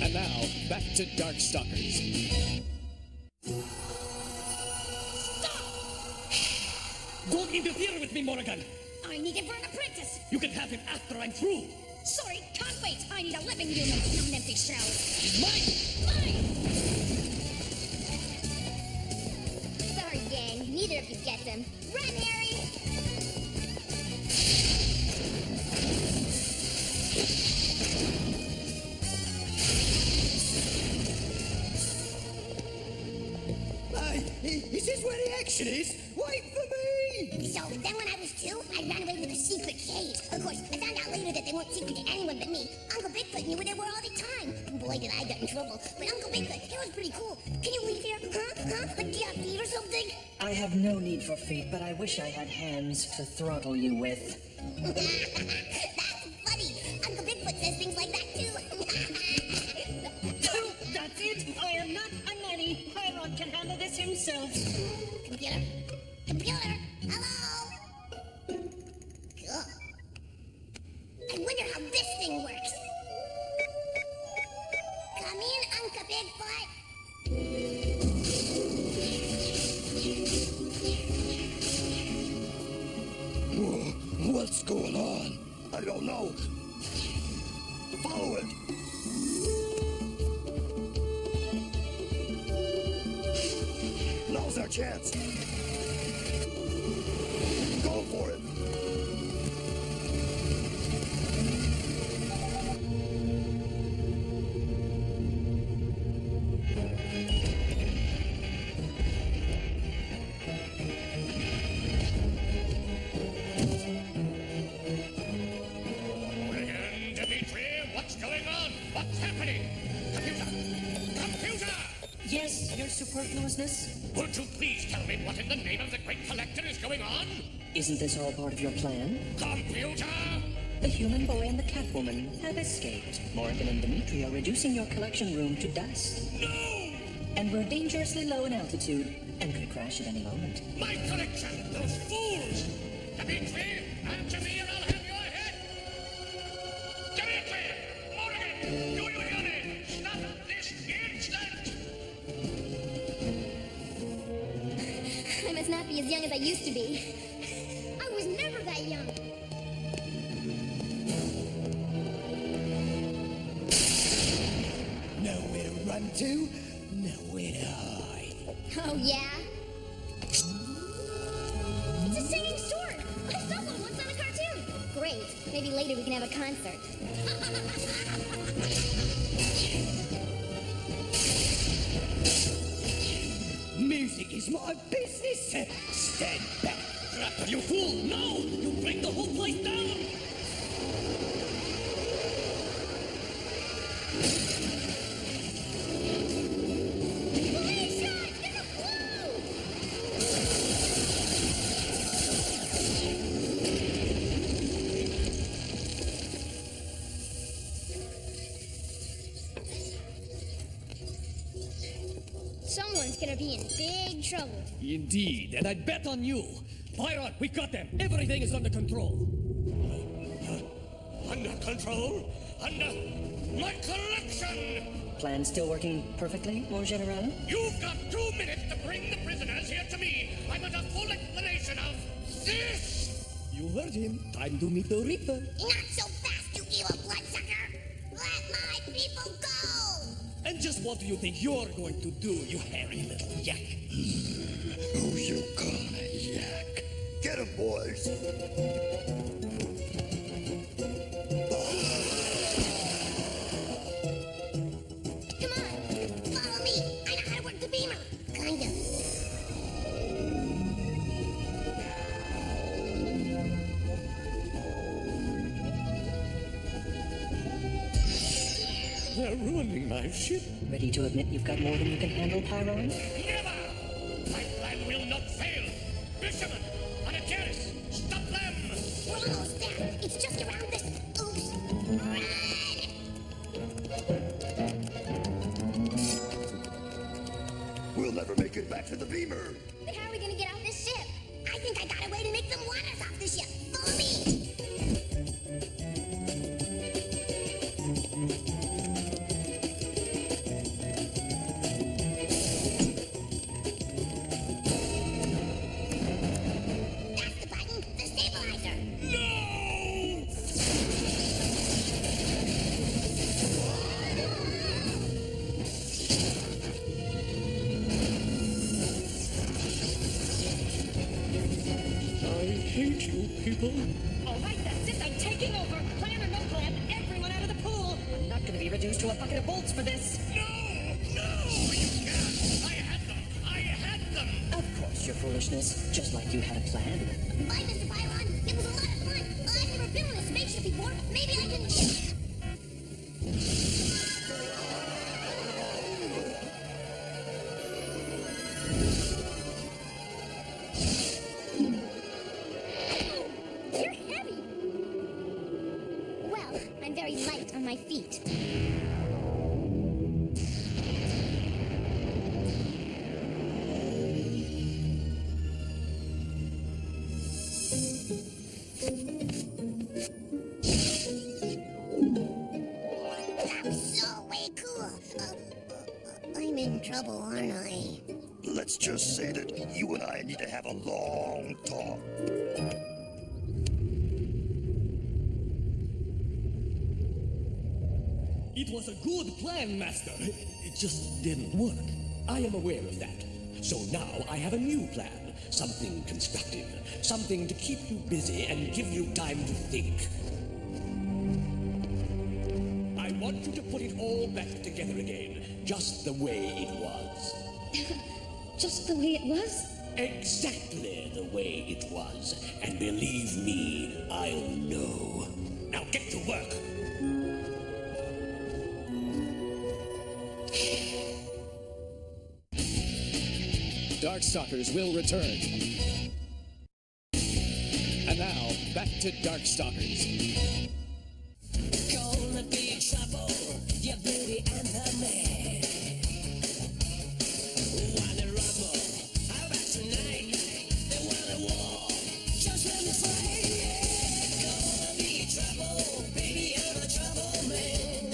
And now, back to DarkStalkers. Don't interfere with me, Morrigan! I need him for an apprentice. You can have him after I'm through. Sorry, can't wait. I need a living human, not an empty shell. He's mine! Sorry, gang. Neither of you get them. Run, Harry! Hey, is this where the action is? Wait for me! So then when I was 2, I ran away with a secret cage. Of course, I found out later that they weren't secret to anyone but me. Uncle Bigfoot knew where they were all the time. Boy, did I get in trouble. But Uncle Bigfoot, he was pretty cool. Can you leave here? Huh? Like, do you have feet or something? I have no need for feet, but I wish I had hands to throttle you with. That's funny. Uncle Bigfoot says things like that too. That's it! I am not a nanny. Pyron can handle this himself. Computer? Computer? Hello? Cool. I wonder how this thing works. Come in, Uncle Bigfoot. What's going on? I don't know. Follow it. Now's our chance. Go for it. Dimitri, what's going on? What's happening? Computer! Computer! Yes, your superfluousness? Would you please tell me what in the name of the great collector is going on? Isn't this all part of your plan? Computer! The human boy and the catwoman have escaped. Morgan and Dimitri are reducing your collection room to dust. No! And we're dangerously low in altitude and could crash at any moment. My collection! Those fools! Dimitri, answer me and I'll have your head! Do you hear me? Stop this instant! I must not be as young as I used to be. I was never that young. Nowhere to run to, nowhere to hide. Oh, yeah? It's a singing sword! I saw one once on a cartoon! Great. Maybe later we can have a concert. Music is my business. Stand back. Raptor, you fool! No! You bring the whole place down! Police shot! Get the clue! Someone's gonna be in big trouble. Indeed, and I'd bet on you. Pyron, we got them. Everything is under control. Under control? Under my collection! Plan still working perfectly, Mon General? You've got 2 minutes to bring the prisoners here to me. I want a full explanation of this! You heard him. Time to meet the Reaper. Not so fast, you evil bloodsucker! Let my people go! And just what do you think you're going to do, you hairy little yak? Who you call a yak? Get him, boys! Come on, follow me. I know how to work the beamer. Kind of. They're ruining my ship. Ready to admit you've got more than you can handle, Pyron? Never! My plan will not fail. Fishermen, on a terrace, stop them! We're almost there. It's just around this. Oops. Run! We'll never make it back to the beamer. Then how are we gonna get out this ship? I think I got a way to make them want us off the ship. Follow me. That's the button. The stabilizer. I hate you people. All right, that's it. I'm taking over. Plan or no plan, everyone out of the pool. I'm not going to be reduced to a bucket of bolts for this. No! No! You can't! I had them! I had them! Of course, your foolishness. Just like you had a plan. Bye, Mr. Byron. It was a lot of fun. I've never been on a spaceship before. Maybe I can... You're heavy! Well, I'm very light on my feet. That was so way cool. I'm in trouble, aren't I? Let's just say that you and I need to have a long talk. It was a good plan, Master. It just didn't work. I am aware of that. So now I have a new plan. Something constructive. Something to keep you busy and give you time to think. I want you to put it all back together again, just the way it was. Just the way it was? Exactly the way it was. And believe me, I'll know. Now get to work. Darkstalkers will return. And now, back to Darkstalkers. Gonna be trouble, your beauty and the man. Wanna rumble? How about tonight? They want a war. Just let me fight. Gonna be trouble, baby, I'm a trouble man.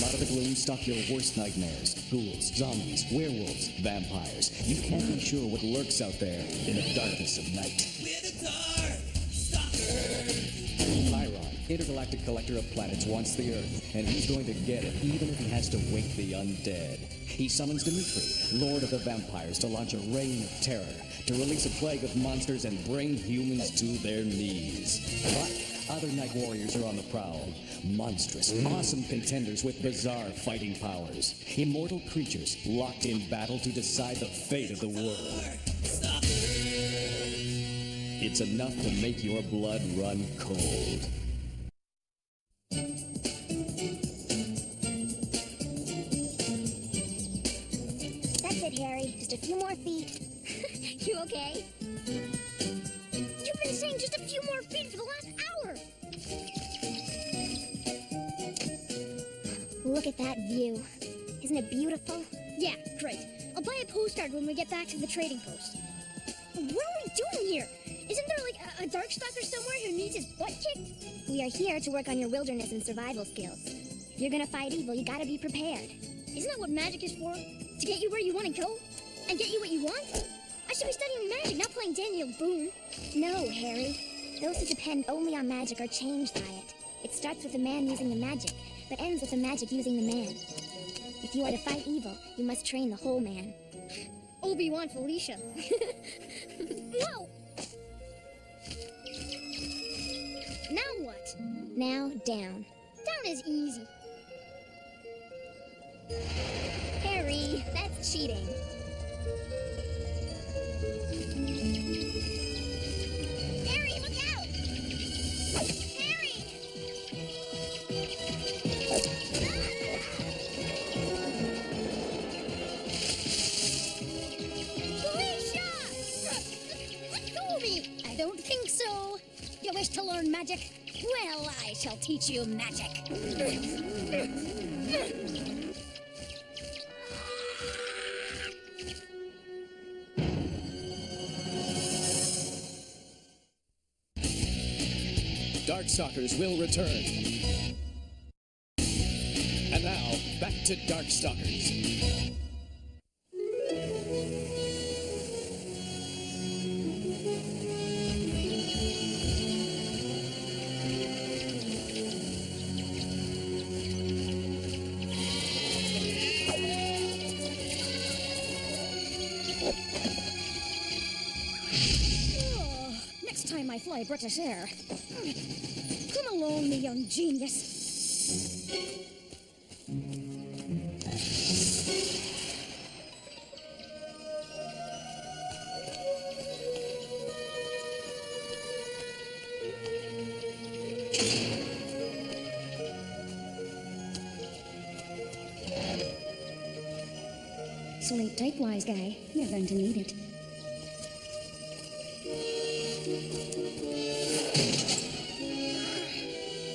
From out of the gloom stalk your worst nightmares. Ghouls, zombies, werewolves, vampires. You can't be sure what lurks out there in the darkness of night. We're the DarkStalkers. Chiron, intergalactic collector of planets, wants the Earth, and he's going to get it, even if he has to wake the undead. He summons Dimitri, Lord of the Vampires, to launch a reign of terror, to release a plague of monsters and bring humans to their knees. But other night warriors are on the prowl. Monstrous, awesome contenders with bizarre fighting powers. Immortal creatures locked in battle to decide the fate of the world. It's enough to make your blood run cold. That's it, Harry. Just a few more feet. You okay? You've been saying just a few more feet for the last hour. Look at that view. Isn't it beautiful? Yeah, great. I'll buy a postcard when we get back to the trading post. What are we doing here? Isn't there like a Darkstalker somewhere who needs his butt kicked? We are here to work on your wilderness and survival skills. If you're gonna fight evil, you gotta be prepared. Isn't that what magic is for? To get you where you want to go? And get you what you want? I should be studying magic, not playing Daniel Boone. No, Harry. Those who depend only on magic are changed by it. It starts with a man using the magic, but ends with the magic using the man. If you are to fight evil, you must train the whole man. Obi-Wan Felicia. Whoa! Now what? Now down. Down is easy. Harry, that's cheating. Harry, look out! Harry! Felicia! Let go of me! I don't think so. You wish to learn magic? Well, I shall teach you magic. Darkstalkers will return. And now, back to Darkstalkers. Next time I fly British Air. Come along, me young genius. Sleep tight, wise guy. You're going to need it.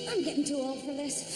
I'm getting too old for this.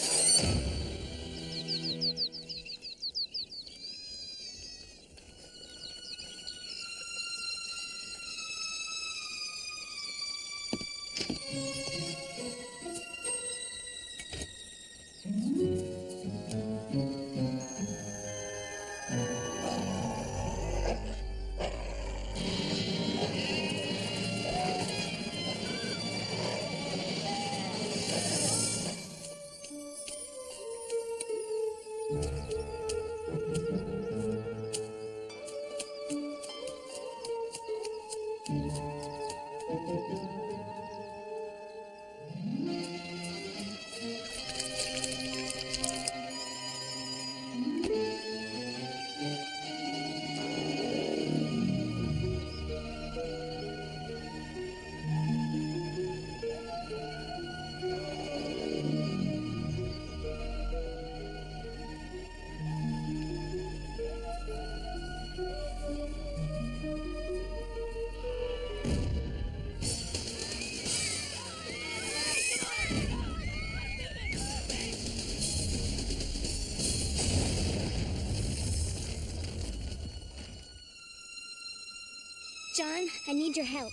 John, I need your help.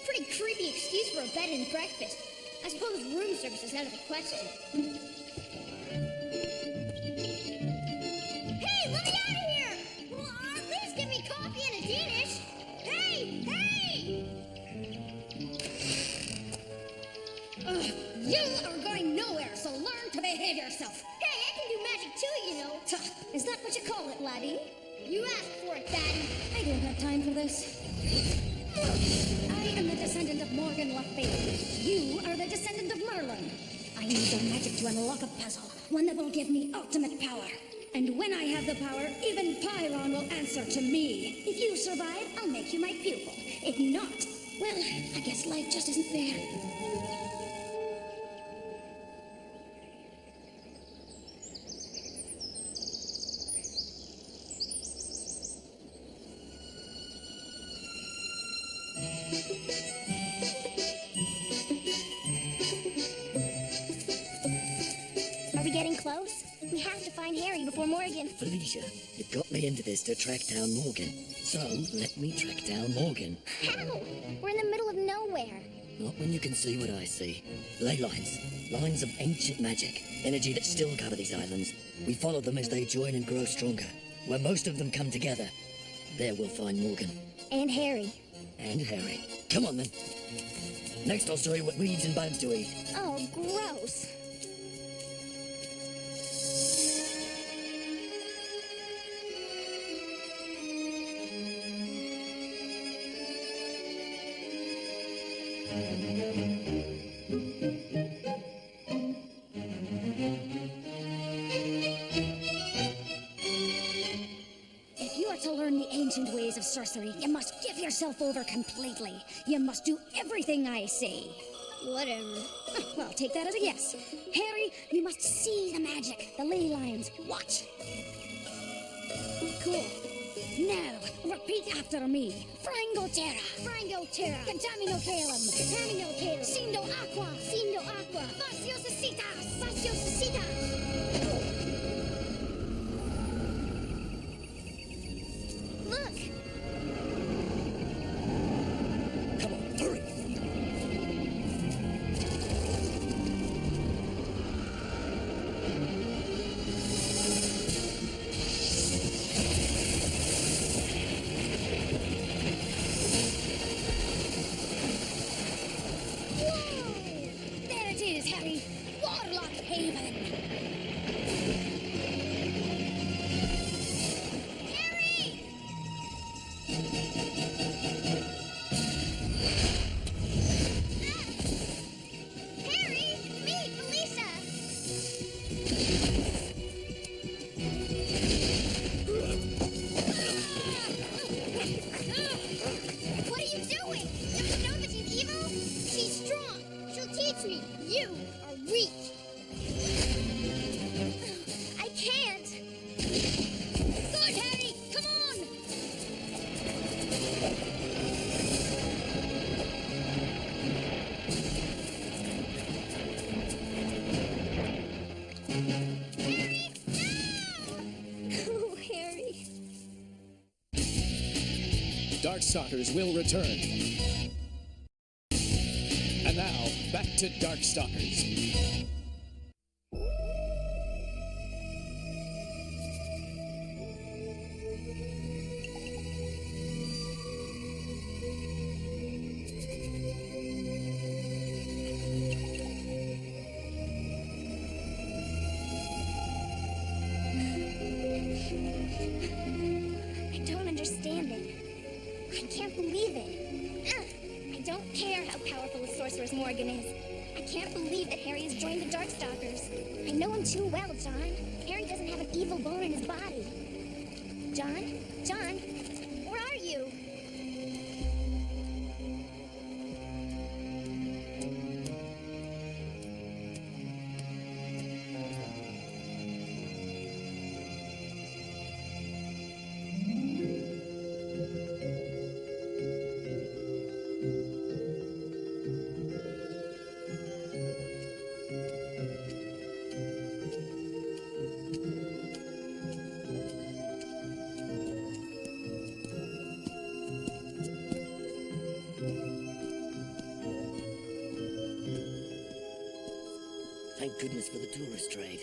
Pretty creepy excuse for a bed and breakfast. I suppose room service is out of the question. Hey, let me out of here! Well, at least give me coffee and a Danish! Hey! Hey! You are going nowhere, so learn to behave yourself. Hey, I can do magic too, you know. Is that what you call it, laddie? You asked for it, Daddy. I don't have time for this. I am the descendant of Morgan Le Fay. You are the descendant of Merlin. I need the magic to unlock a puzzle, one that will give me ultimate power. And when I have the power, even Pyron will answer to me. If you survive, I'll make you my pupil. If not, well, I guess life just isn't fair. Are we getting close? We have to find Harry before Morgan. Felicia, you got me into this to track down Morgan. So, let me track down Morgan. How? We're in the middle of nowhere. Not when you can see what I see. Ley lines. Lines of ancient magic. Energy that still cover these islands. We follow them as they join and grow stronger. Where most of them come together, there we'll find Morgan. And Harry. And Harry. Come on, then. Next I'll show you what weeds and bugs to eat. Oh, gross. If you are to learn the ancient ways of sorcery, you must give yourself over completely. You must do everything I say. Whatever. Well, take that as a yes. Harry, you must see the magic, the ley lines. Watch. Cool. Now, repeat after me. Frango terra. Frango terra. Contamino calum. Contamino calum. Sindo aqua. Sindo aqua. Vaciosicitas. Vaciosicitas. Look. Come on, hurry! There it is, Harry. Warlock Haven. Harry! Harry, it's me, Felicia. What are you doing? Don't you know that she's evil? She's strong. She'll teach me. You are weak. I can't. Good, Harry. Come on. Oh, Harry. DarkStalkers will return. And now, back to DarkStalkers. I don't understand it. I can't believe it. I don't care how powerful a sorceress Morgan is. I can't believe that Harry has joined the Darkstalkers. I know him too well, John. Harry doesn't have an evil bone in his body. John? John? Where are you? Thank goodness for the tourist trade.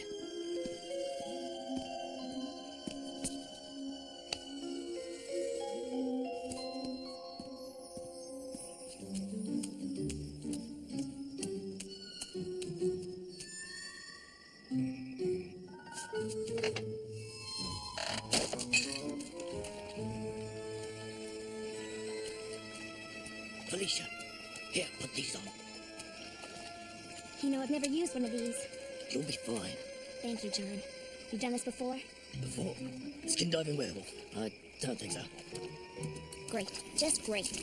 Felicia, here, put these on. You know, I've never used one of these. You'll be fine. Thank you, John. You've done this before? Before? Skin diving werewolf? I don't think so. Great. Just great.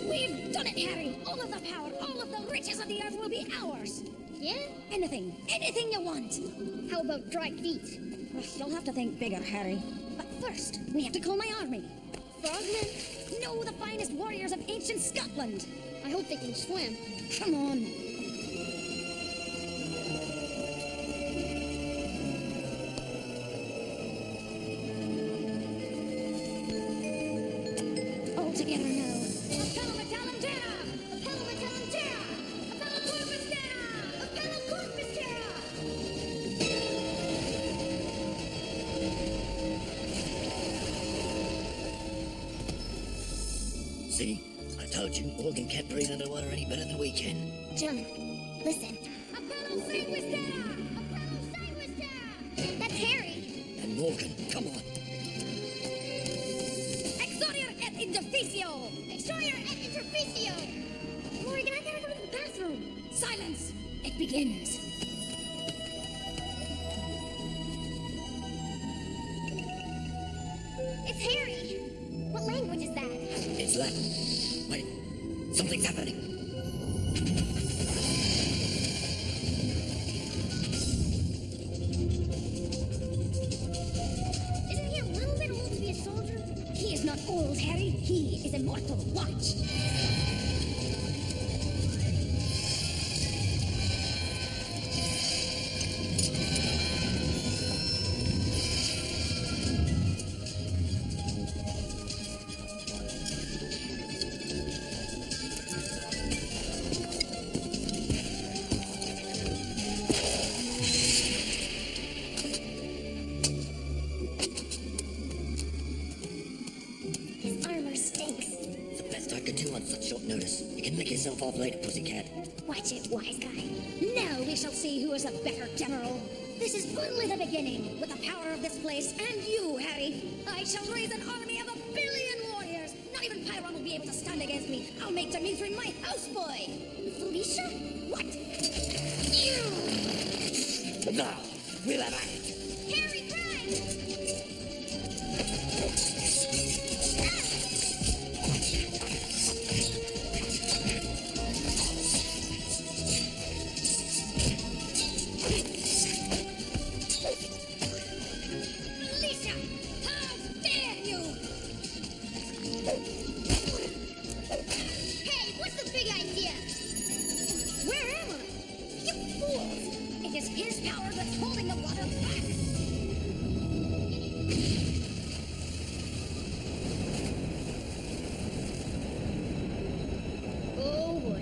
We've done it, Harry! All of the power, all of the riches of the earth will be ours! Yeah? Anything you want! How about dry feet? You'll have to think bigger, Harry. But first, we have to call my army. Frogmen? No, the finest warriors of ancient Scotland! I hope they can swim. Come on. All together now. See? I told you, Morgan can't breathe underwater any better than we can. John, listen. That's Harry. And Morgan, come on. Exorior et interficio! Exorior et interficio! Morgan, I gotta go to the bathroom. Silence! It begins. It's Harry. What language is that? It's Latin. Wait, something's happening. Isn't he a little bit old to be a soldier? He is not old, Harry. He is immortal. Watch. His armor stinks. The best I could do on such short notice. You can lick yourself off later, pussycat. Watch it, wise guy. Now we shall see who is a better general. This is only the beginning. With the power of this place and you, Harry, I shall raise an army of 1 billion warriors. Not even Pyron will be able to stand against me. I'll make Dimitri my houseboy. Felicia? What? You! Now, we'll have at it. Harry, cry! Alicia! How dare you! Hey, what's the big idea? Where am I? You fools! It is his power that's holding the water back! Oh, boy.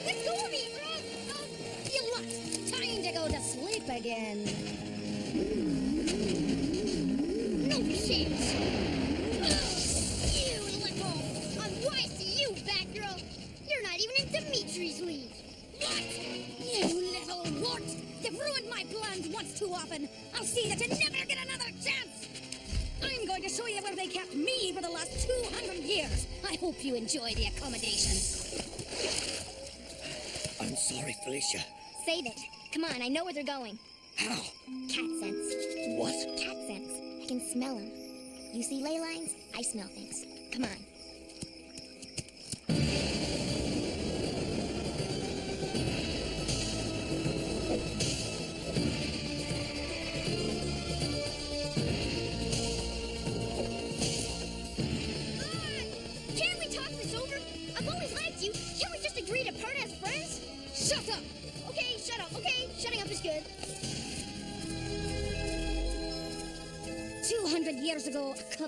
Let go of me, bro! Oh, you lot! Time to go to sleep again. No chance! You little... I'm wise to you, Batgirl! You're not even in Dimitri's league! What? You little wart! You've ruined my plans once too often. I'll see that you never get another chance! I'm going to show you where they kept me for the last 200 years. I hope you enjoy the accommodations. I'm sorry, Felicia. Save it. Come on, I know where they're going. How? Cat sense. What? Cat sense. I can smell them. You see ley lines? I smell things. Come on.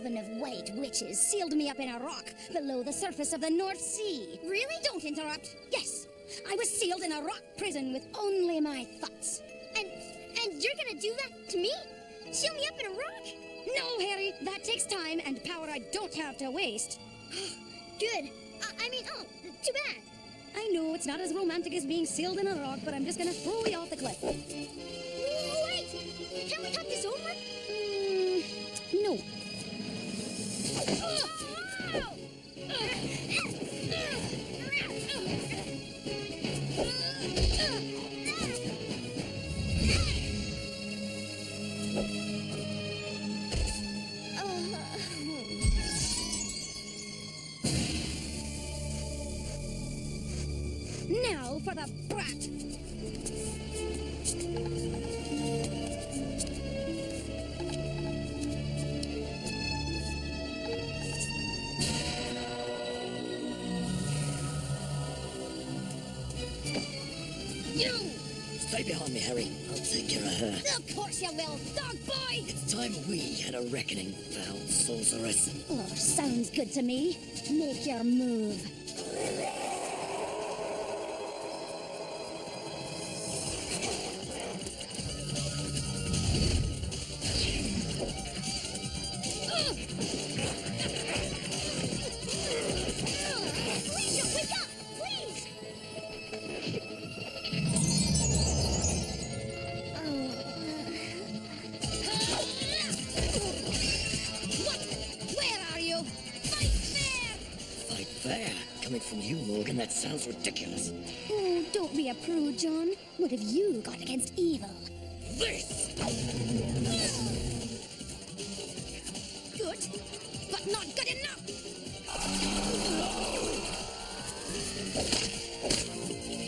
coven of white witches sealed me up in a rock below the surface of the North Sea. Really? Don't interrupt. Yes, I was sealed in a rock prison with only my thoughts. And you're gonna do that to me? Seal me up in a rock? No, Harry, that takes time and power I don't have to waste. Good. Too bad. I know it's not as romantic as being sealed in a rock, but I'm just gonna throw you off the cliff. Wait! Can't we talk this over? No. Now for the brat! You! Stay behind me, Harry. I'll take care of her. Of course you will, dog boy! It's time we had a reckoning, foul sorceress. Oh, sounds good to me. Make your move. Coming from you, Morgan, that sounds ridiculous. Oh, don't be a prude, John. What have you got against evil? This! Good, but not good enough!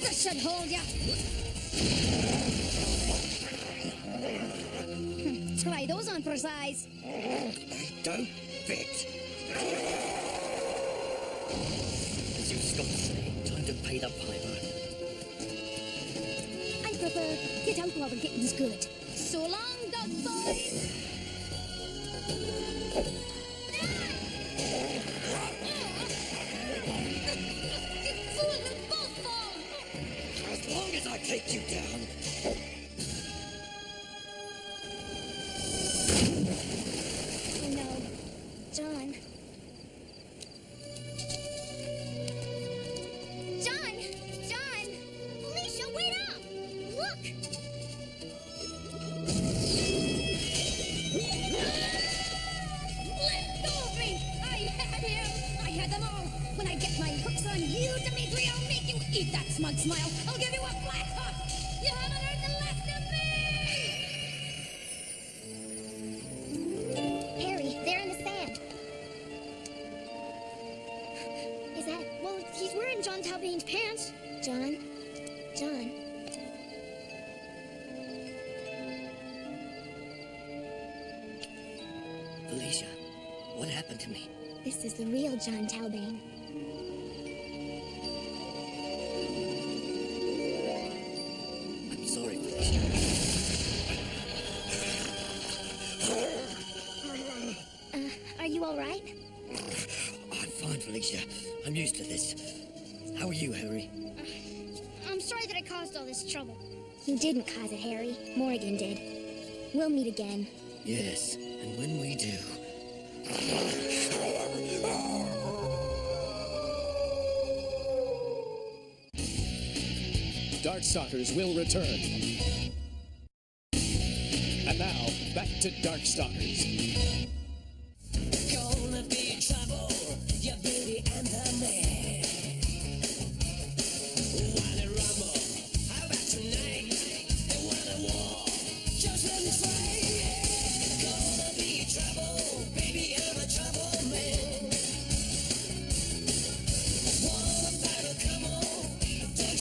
This should hold you. Try those on for size. Don't fit. As you stop saying, time to pay the piper. I prefer get out while the getting's good. So long, dog boy! As long as I take you down. Oh no. John. John! John! Felicia, wait up! Look! Let go of me! I had him! I had them all! When I get my hooks on you, Dimitri, I'll make you eat that smug smile! I'll give you a flat hop! You haven't heard the last of me! Harry, they're in the sand. Is that... Well, he's wearing John Talbane's pants. John? John? Felicia, what happened to me? This is the real John Talbane. I'm sorry, Felicia. Are you all right? I'm fine, Felicia. I'm used to this. How are you, Harry? I'm sorry that I caused all this trouble. You didn't cause it, Harry. Morgan did. We'll meet again. Yes, and when we do... DarkStalkers will return. And now, back to DarkStalkers.